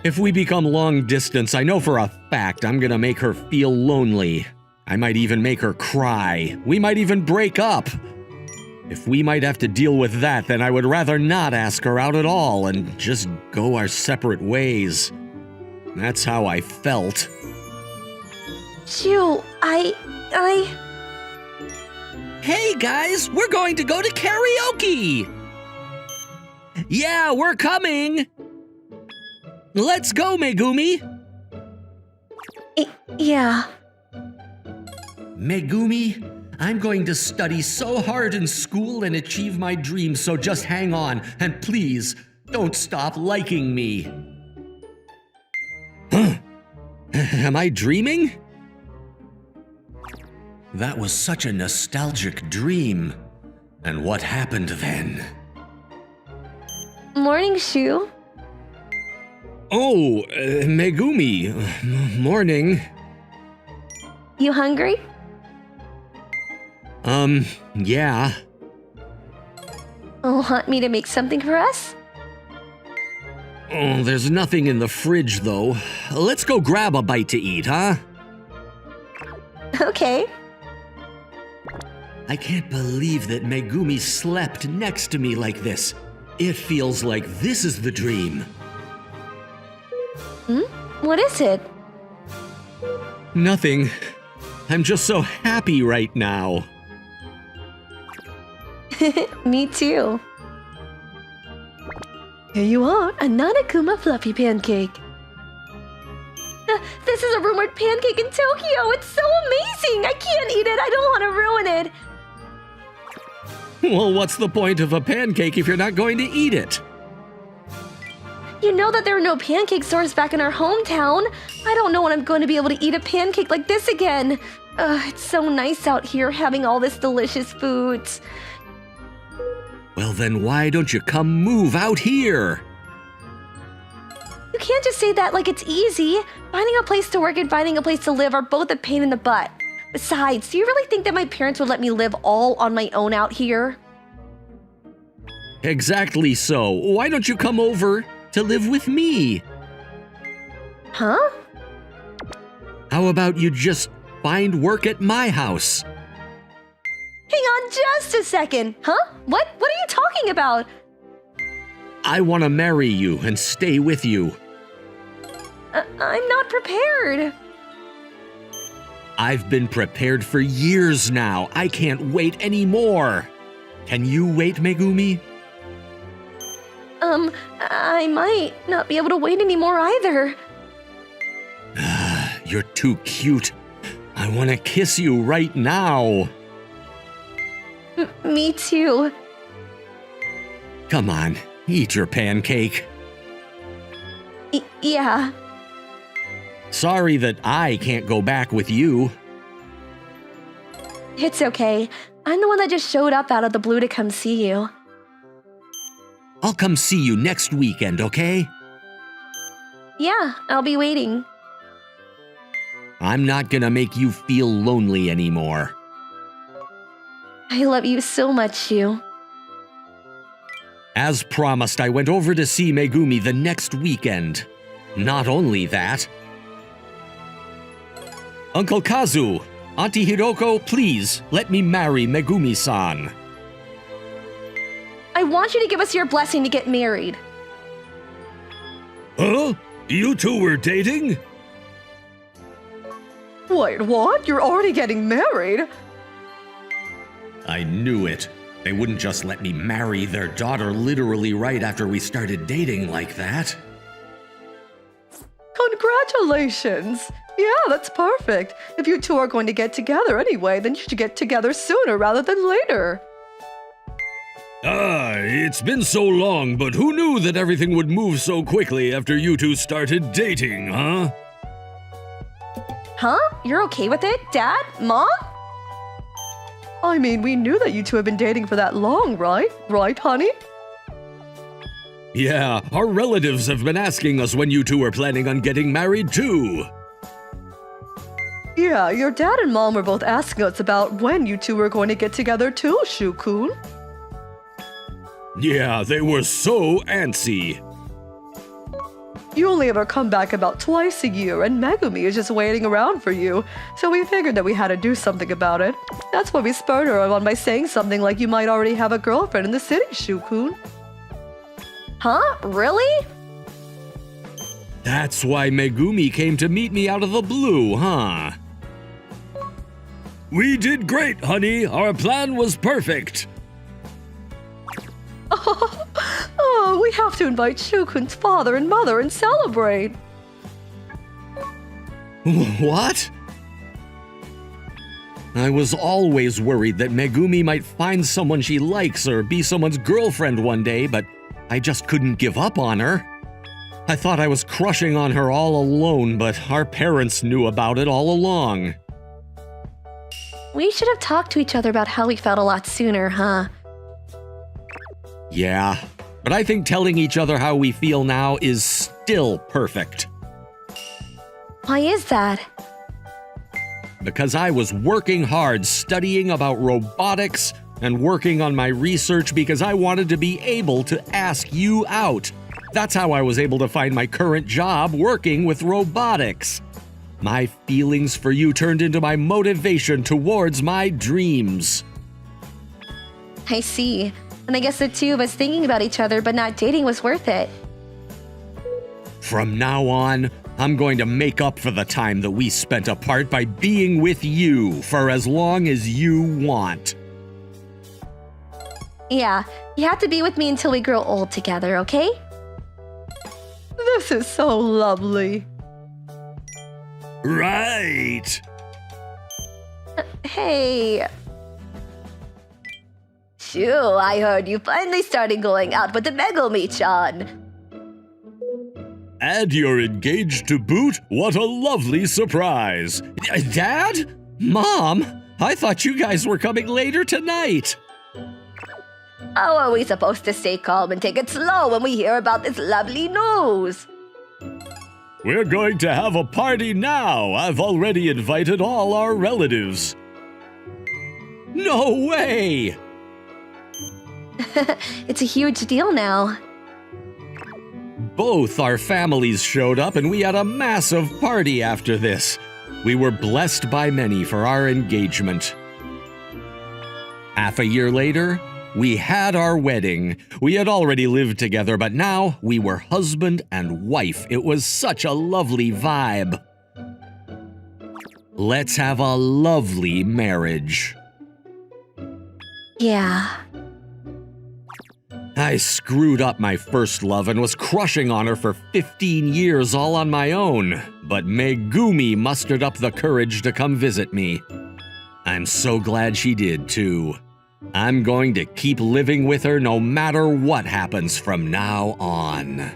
If we become long distance, I know for a fact I'm gonna make her feel lonely. I might even make her cry. We might even break up. If we might have to deal with that, then I would rather not ask her out at all and just go our separate ways. That's how I felt.
Shu,
Hey guys, we're going to go to karaoke! Yeah, we're coming! Let's go, Megumi!
Yeah.
Megumi, I'm going to study so hard in school and achieve my dreams, so just hang on, and please, don't stop liking me. Huh? Am I dreaming? That was such a nostalgic dream. And what happened then?
Morning, Shu.
Oh, Megumi. Morning.
You hungry?
Yeah.
Want me to make something for us?
Oh, there's nothing in the fridge, though. Let's go grab a bite to eat, huh?
Okay.
I can't believe that Megumi slept next to me like this. It feels like this is the dream.
What is it?
Nothing. I'm just so happy right now.
Me too. Here you are, a NanaKuma fluffy pancake. This is a rumored pancake in Tokyo. It's so amazing. I can't eat it. I don't want to ruin it.
Well, what's the point of a pancake if you're not going to eat it?
You know that there are no pancake stores back in our hometown. I don't know when I'm going to be able to eat a pancake like this again. It's so nice out here having all this delicious foods.
Well, then why don't you come move out here?
You can't just say that like it's easy. Finding a place to work and finding a place to live are both a pain in the butt. Besides, do you really think that my parents would let me live all on my own out here?
Exactly so. Why don't you come over to live with me?
Huh?
How about you just find work at my house?
Hang on just a second. Huh? What are you talking about?
I want to marry you and stay with you.
I'm not prepared.
I've been prepared for years now. I can't wait anymore. Can you wait, Megumi?
I might not be able to wait anymore either.
You're too cute. I want to kiss you right now.
Me too.
Come on, eat your pancake.
Yeah.
Sorry that I can't go back with you.
It's okay. I'm the one that just showed up out of the blue to come see you.
I'll come see you next weekend, okay?
Yeah, I'll be waiting.
I'm not gonna make you feel lonely anymore.
I love you so much, Shu.
As promised, I went over to see Megumi the next weekend. Not only that... Uncle Kazu, Auntie Hiroko, please, let me marry Megumi-san.
I want you to give us your blessing to get married.
Huh? You two were dating?
Wait, what? You're already getting married?
I knew it. They wouldn't just let me marry their daughter literally right after we started dating like that.
Congratulations! Yeah, that's perfect. If you two are going to get together anyway, then you should get together sooner rather than later.
It's been so long, but who knew that everything would move so quickly after you two started dating, huh?
Huh? You're okay with it, Dad? Mom?
I mean, we knew that you two have been dating for that long, right? Right, honey?
Yeah, our relatives have been asking us when you two are planning on getting married too.
Yeah, your dad and mom were both asking us about when you two were going to get together too, Shu-kun.
Yeah, they were so antsy.
You only ever come back about twice a year, and Megumi is just waiting around for you, so we figured that we had to do something about it. That's why we spurred her on by saying something like you might already have a girlfriend in the city, Shu-kun.
Huh? Really?
That's why Megumi came to meet me out of the blue, huh?
We did great, honey. Our plan was perfect.
Oh, we have to invite Shukun's father and mother and celebrate.
What? I was always worried that Megumi might find someone she likes or be someone's girlfriend one day, but I just couldn't give up on her. I thought I was crushing on her all alone, but our parents knew about it all along.
We should have talked to each other about how we felt a lot sooner, huh?
Yeah, but I think telling each other how we feel now is still perfect.
Why is that?
Because I was working hard studying about robotics and working on my research because I wanted to be able to ask you out. That's how I was able to find my current job working with robotics. My feelings for you turned into my motivation towards my dreams.
I see. And I guess the two of us thinking about each other but not dating was worth it.
From now on, I'm going to make up for the time that we spent apart by being with you for as long as you want.
Yeah, you have to be with me until we grow old together, okay?
This is so lovely.
Right.
Hey. Shoo, I heard you finally started going out with the Megumi-chan.
And you're engaged to boot? What a lovely surprise. Dad? Mom? I thought you guys were coming later tonight.
How are we supposed to stay calm and take it slow when we hear about this lovely news?
We're going to have a party now. I've already invited all our relatives. No way!
It's a huge deal now.
Both our families showed up and we had a massive party after this. We were blessed by many for our engagement. Half a year later, we had our wedding. We had already lived together, but now we were husband and wife. It was such a lovely vibe. Let's have a lovely marriage.
Yeah.
I screwed up my first love and was crushing on her for 15 years all on my own, but Megumi mustered up the courage to come visit me. I'm so glad she did, too. I'm going to keep living with her no matter what happens from now on.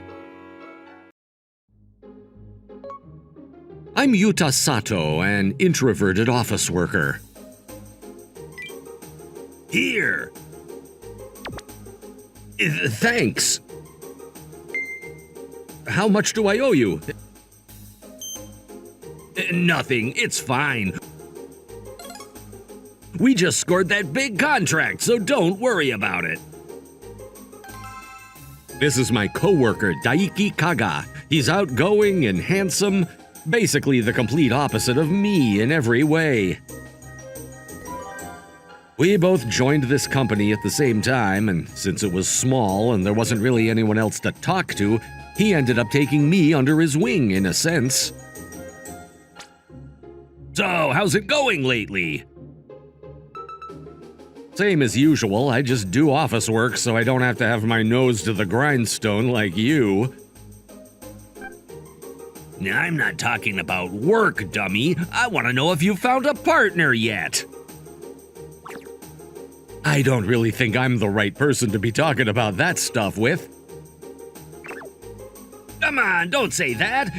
I'm Yuta Sato, an introverted office worker. Here. Thanks. How much do I owe you? Nothing, it's fine. We just scored that big contract, so don't worry about it. This is my coworker, Daiki Kaga. He's outgoing and handsome, basically the complete opposite of me in every way. We both joined this company at the same time, and since it was small and there wasn't really anyone else to talk to, he ended up taking me under his wing in a sense. So, how's it going lately? Same as usual, I just do office work so I don't have to have my nose to the grindstone like you. I'm not talking about work, dummy. I want to know if you found a partner yet. I don't really think I'm the right person to be talking about that stuff with. Come on, don't say that.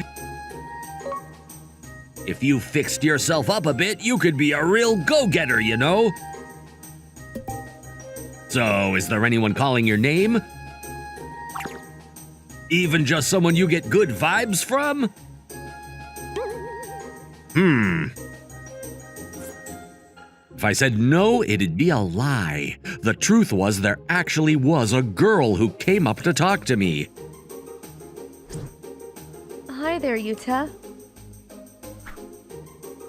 If you fixed yourself up a bit, you could be a real go-getter, you know? So, is there anyone calling your name? Even just someone you get good vibes from? If I said no, it'd be a lie. The truth was there actually was a girl who came up to talk to me.
Hi there, Yuta.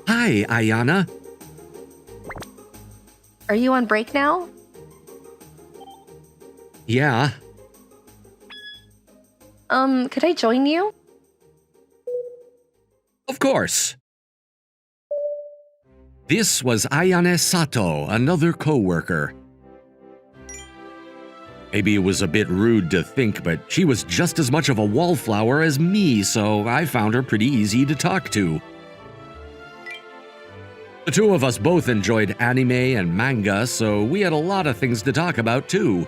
Hi, Ayana.
Are you on break now?
Yeah.
Could I join you?
Of course. This was Ayane Sato, another co-worker. Maybe it was a bit rude to think, but she was just as much of a wallflower as me, so I found her pretty easy to talk to. The two of us both enjoyed anime and manga, so we had a lot of things to talk about too.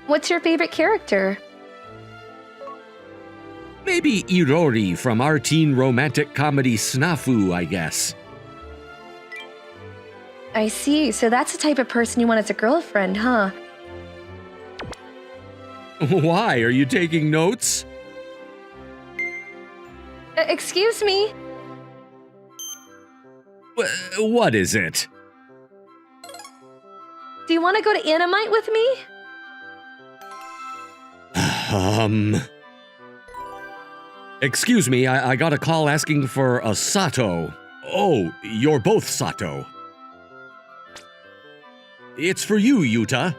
What's your favorite character?
Maybe Irori from our teen romantic comedy Snafu, I guess.
I see, so that's the type of person you want as a girlfriend, huh?
Why? Are you taking notes?
Excuse me?
What is it?
Do you want to go to Animite with me?
Excuse me, I got a call asking for a Sato. Oh, you're both Sato. It's for you, Yuta.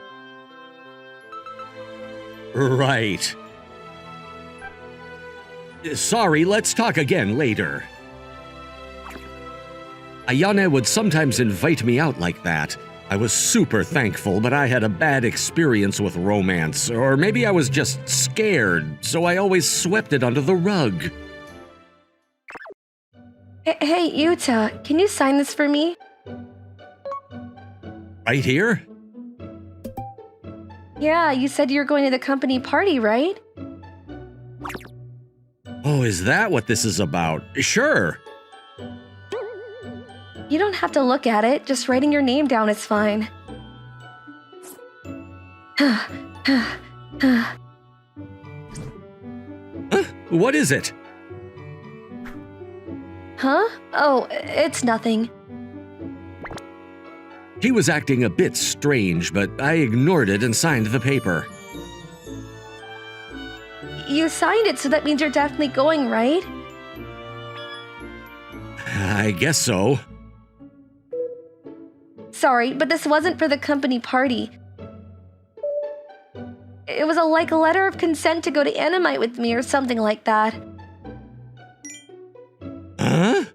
Right. Sorry, let's talk again later. Ayane would sometimes invite me out like that. I was super thankful, but I had a bad experience with romance, or maybe I was just scared, so I always swept it under the rug.
Hey, Yuta, can you sign this for me?
Right here?
Yeah, you said you were going to the company party, right?
Oh, is that what this is about? Sure.
You don't have to look at it, just writing your name down is fine.
What is it?
Huh? Oh, it's nothing.
He was acting a bit strange, but I ignored it and signed the paper.
You signed it, so that means you're definitely going, right?
I guess so.
Sorry, but this wasn't for the company party. It was a letter of consent to go to Animite with me or something like that.
Huh?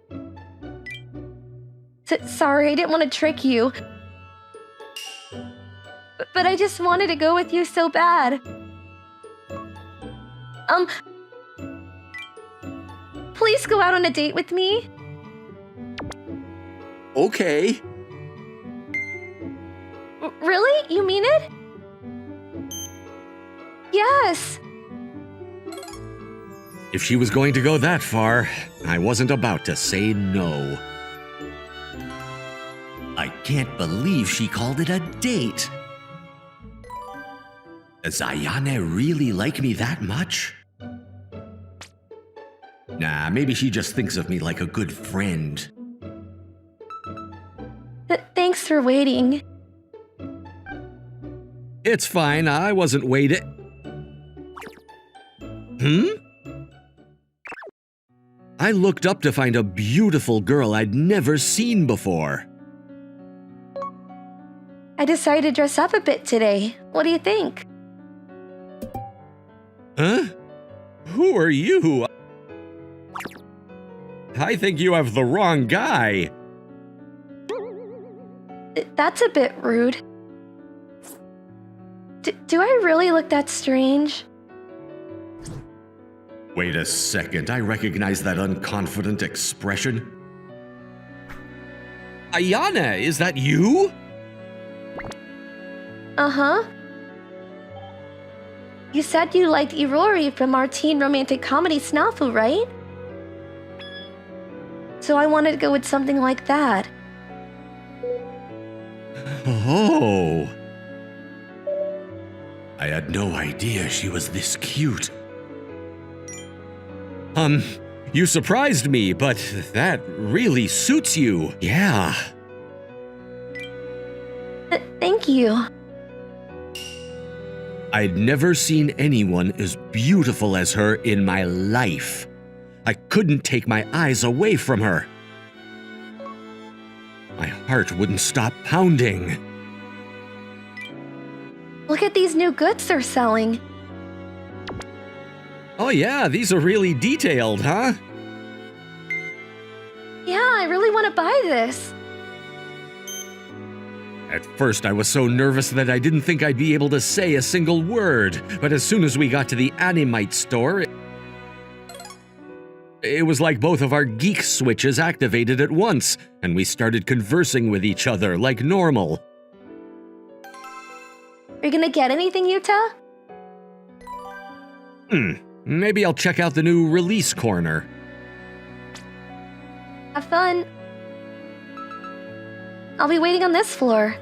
Sorry, I didn't want to trick you. But I just wanted to go with you so bad. Please go out on a date with me.
Okay.
Really? You mean it? Yes.
If she was going to go that far, I wasn't about to say no. I can't believe she called it a date. Does Ayane really like me that much? Nah, maybe she just thinks of me like a good friend.
Thanks for waiting.
It's fine, I wasn't waiting. I looked up to find a beautiful girl I'd never seen before.
I decided to dress up a bit today. What do you think?
Huh? Who are you? I think you have the wrong guy.
That's a bit rude. Do I really look that strange?
Wait a second, I recognize that unconfident expression. Ayane, is that you?
Uh-huh. You said you liked Irori from our teen romantic comedy Snafu, right? So I wanted to go with something like that.
Oh. I had no idea she was this cute. You surprised me, but that really suits you. Yeah.
Thank you.
I'd never seen anyone as beautiful as her in my life. I couldn't take my eyes away from her. My heart wouldn't stop pounding.
Look at these new goods they're selling.
Oh yeah, these are really detailed, huh?
Yeah, really want to buy this.
At first, I was so nervous that I didn't think I'd be able to say a single word, but as soon as we got to the Animite store, it was like both of our geek switches activated at once, and we started conversing with each other like normal.
Are you gonna get anything, Yuta?
Maybe I'll check out the new release corner.
Have fun. I'll be waiting on this floor.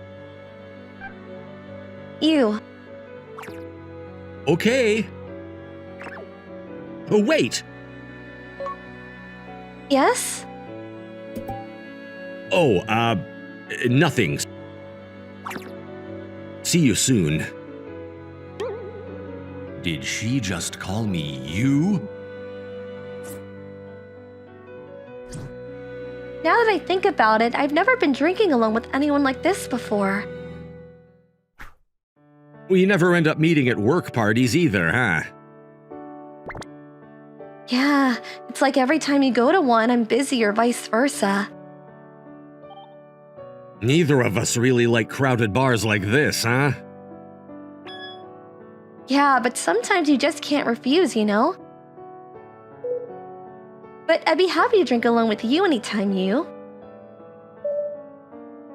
You.
Okay. Oh, wait!
Yes?
Oh, nothing. See you soon.
Did she just call me you?
Now that I think about it, I've never been drinking alone with anyone like this before.
We never end up meeting at work parties either, huh?
Yeah, it's like every time you go to one, I'm busy or vice versa.
Neither of us really like crowded bars like this, huh?
Yeah, but sometimes you just can't refuse, you know? But I'd be happy to drink alone with you anytime, you.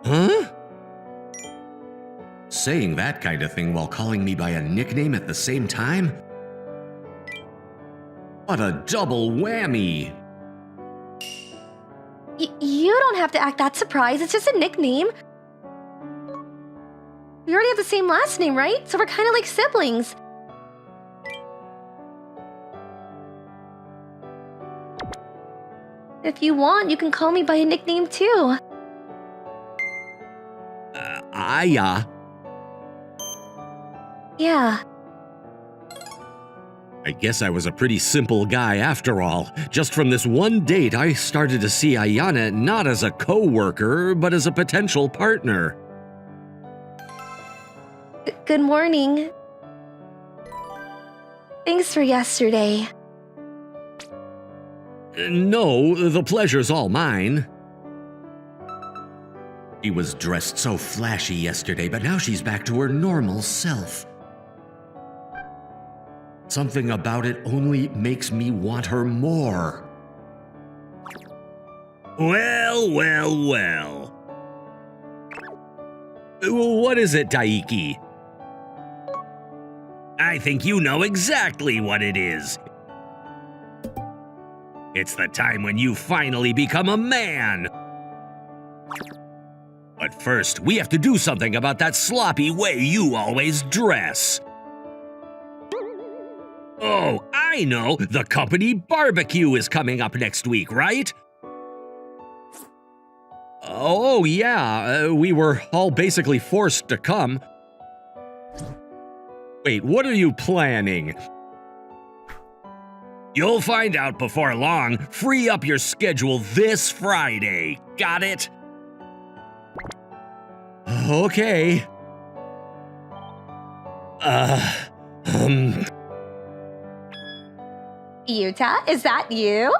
Huh?
Saying that kind of thing while calling me by a nickname at the same time? What a double whammy!
You don't have to act that surprised, it's just a nickname. We already have the same last name, right? So we're kind of like siblings. If you want, you can call me by a nickname too.
Aya.
Yeah.
I guess I was a pretty simple guy after all. Just from this one date, I started to see Ayana not as a co-worker, but as a potential partner.
Good morning. Thanks for yesterday.
No, the pleasure's all mine.
She was dressed so flashy yesterday, but now she's back to her normal self. Something about it only makes me want her more.
Well. What is it, Daiki? I think you know exactly what it is. It's the time when you finally become a man. But first, we have to do something about that sloppy way you always dress. Oh, I know. The company barbecue is coming up next week, right? Oh, yeah. We were all basically forced to come. Wait, what are you planning? You'll find out before long. Free up your schedule this Friday. Got it? Okay.
Yuta, is that you?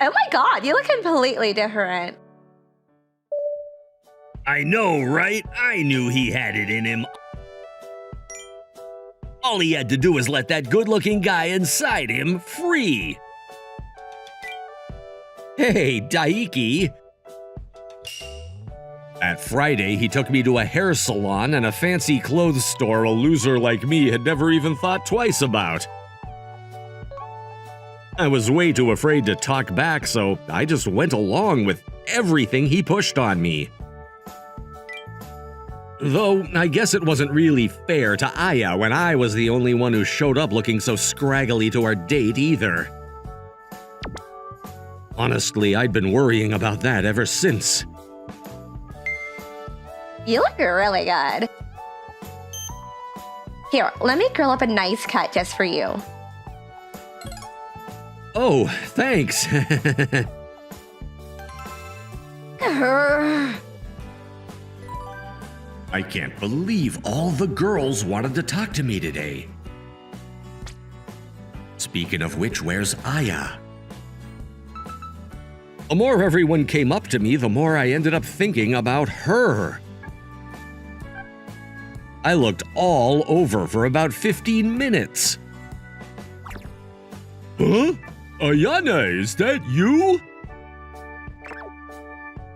Oh my god, you look completely different.
I know, right? I knew he had it in him. All he had to do was let that good-looking guy inside him free. Hey, Daiki. That Friday, he took me to a hair salon and a fancy clothes store a loser like me had never even thought twice about. I was way too afraid to talk back, so I just went along with everything he pushed on me. Though, I guess it wasn't really fair to Aya when I was the only one who showed up looking so scraggly to our date either. Honestly, I'd been worrying about that ever since.
You look really good. Here, let me curl up a nice cut just for you.
Oh, thanks.
I can't believe all the girls wanted to talk to me today. Speaking of which, where's Aya?
The more everyone came up to me, the more I ended up thinking about her. I looked all over for about 15 minutes.
Huh? Ayane, is that you?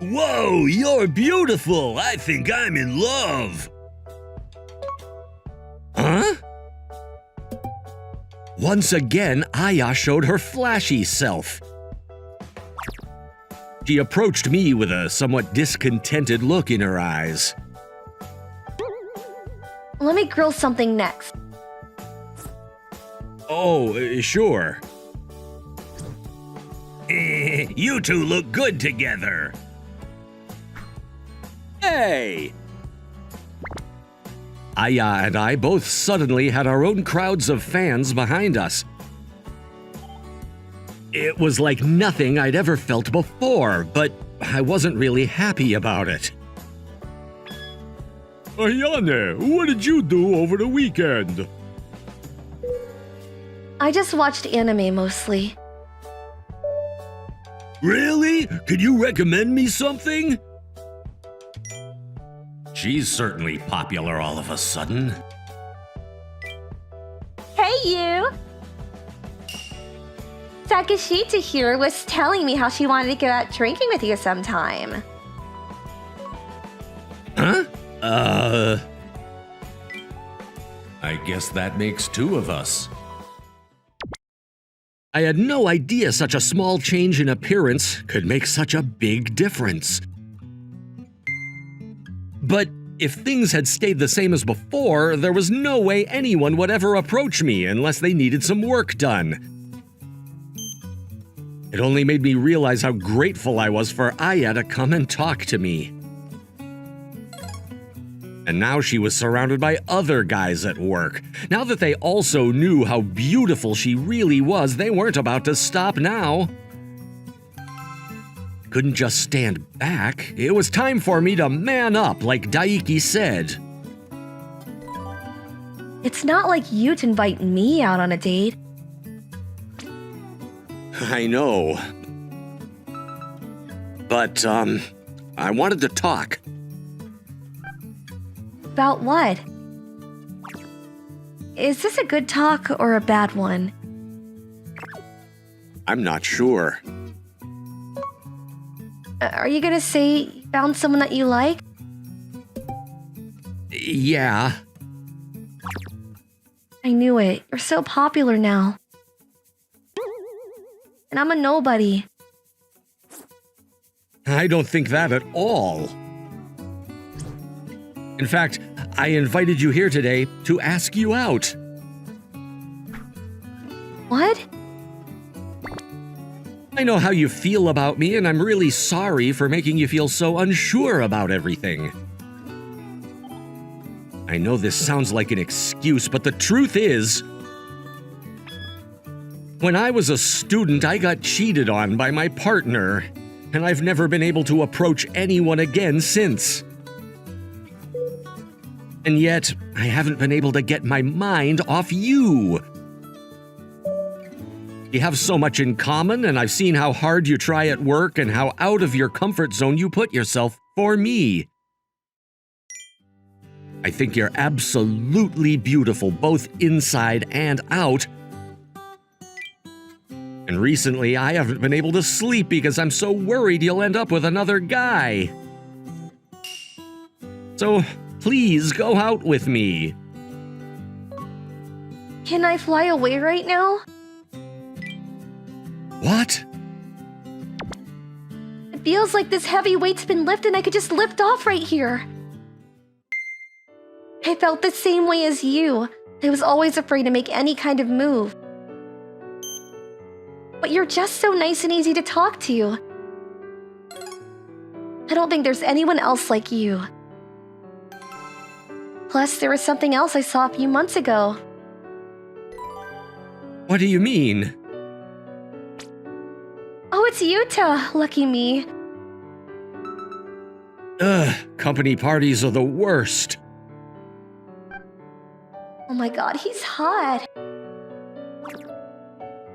Whoa, you're beautiful. I think I'm in love. Huh? Once again, Aya showed her flashy self. She approached me with a somewhat discontented look in her eyes.
Let me grill something next.
Oh, sure. You two look good together. Hey! Aya and I both suddenly had our own crowds of fans behind us. It was like nothing I'd ever felt before, but I wasn't really happy about it.
Ayane, what did you do over the weekend?
I just watched anime mostly.
Really? Could you recommend me something?
She's certainly popular all of a sudden.
Hey, you! Takashita here was telling me how she wanted to go out drinking with you sometime.
Huh?
I guess that makes two of us.
I had no idea such a small change in appearance could make such a big difference. But if things had stayed the same as before, there was no way anyone would ever approach me unless they needed some work done. It only made me realize how grateful I was for Aya to come and talk to me. And now she was surrounded by other guys at work. Now that they also knew how beautiful she really was, they weren't about to stop now. Couldn't just stand back. It was time for me to man up, like Daiki said.
It's not like you to invite me out on a date.
I know. But, I wanted to talk.
About what? Is this a good talk or a bad one?
I'm not sure.
Are you gonna say you found someone that you like?
Yeah.
I knew it. You're so popular now. And I'm a nobody.
I don't think that at all. In fact, I invited you here today to ask you out.
What?
I know how you feel about me, and I'm really sorry for making you feel so unsure about everything. I know this sounds like an excuse, but the truth is, when I was a student, I got cheated on by my partner, and I've never been able to approach anyone again since. And yet, I haven't been able to get my mind off you. You have so much in common, and I've seen how hard you try at work and how out of your comfort zone you put yourself for me. I think you're absolutely beautiful, both inside and out. And recently, I haven't been able to sleep because I'm so worried you'll end up with another guy. So, please go out with me.
Can I fly away right now?
What?
It feels like this heavy weight's been lifted and I could just lift off right here. I felt the same way as you. I was always afraid to make any kind of move. But you're just so nice and easy to talk to. I don't think there's anyone else like you. Plus, there was something else I saw a few months ago.
What do you mean?
Oh, it's Yuta. Lucky me.
Ugh, company parties are the worst.
Oh my god, he's hot.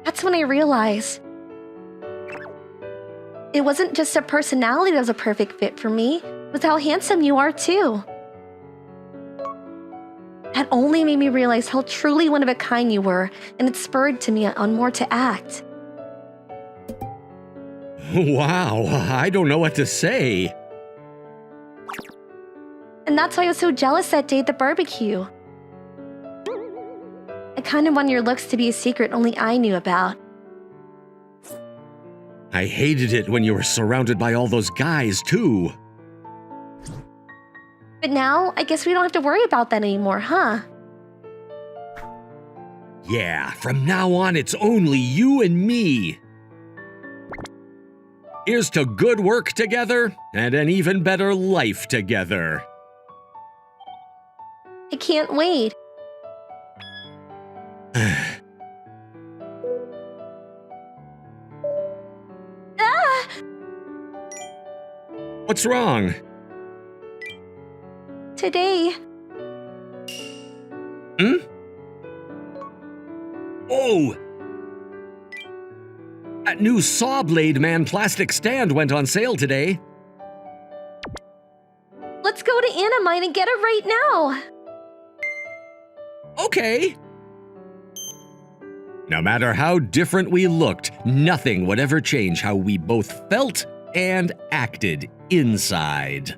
That's when I realized. It wasn't just a personality that was a perfect fit for me, it was how handsome you are too. That only made me realize how truly one of a kind you were, and it spurred to me on more to act.
Wow, I don't know what to say.
And that's why I was so jealous that day at the barbecue. I kind of wanted your looks to be a secret only I knew about.
I hated it when you were surrounded by all those guys, too.
But now, I guess we don't have to worry about that anymore, huh?
Yeah, from now on, it's only you and me. Here's to good work together and an even better life together.
I can't wait. Ah!
What's wrong?
Today,
Oh! That new saw blade man plastic stand went on sale today.
let's go to Anamine and get it right now.
Okay. No matter how different we looked, nothing would ever change how we both felt and acted inside.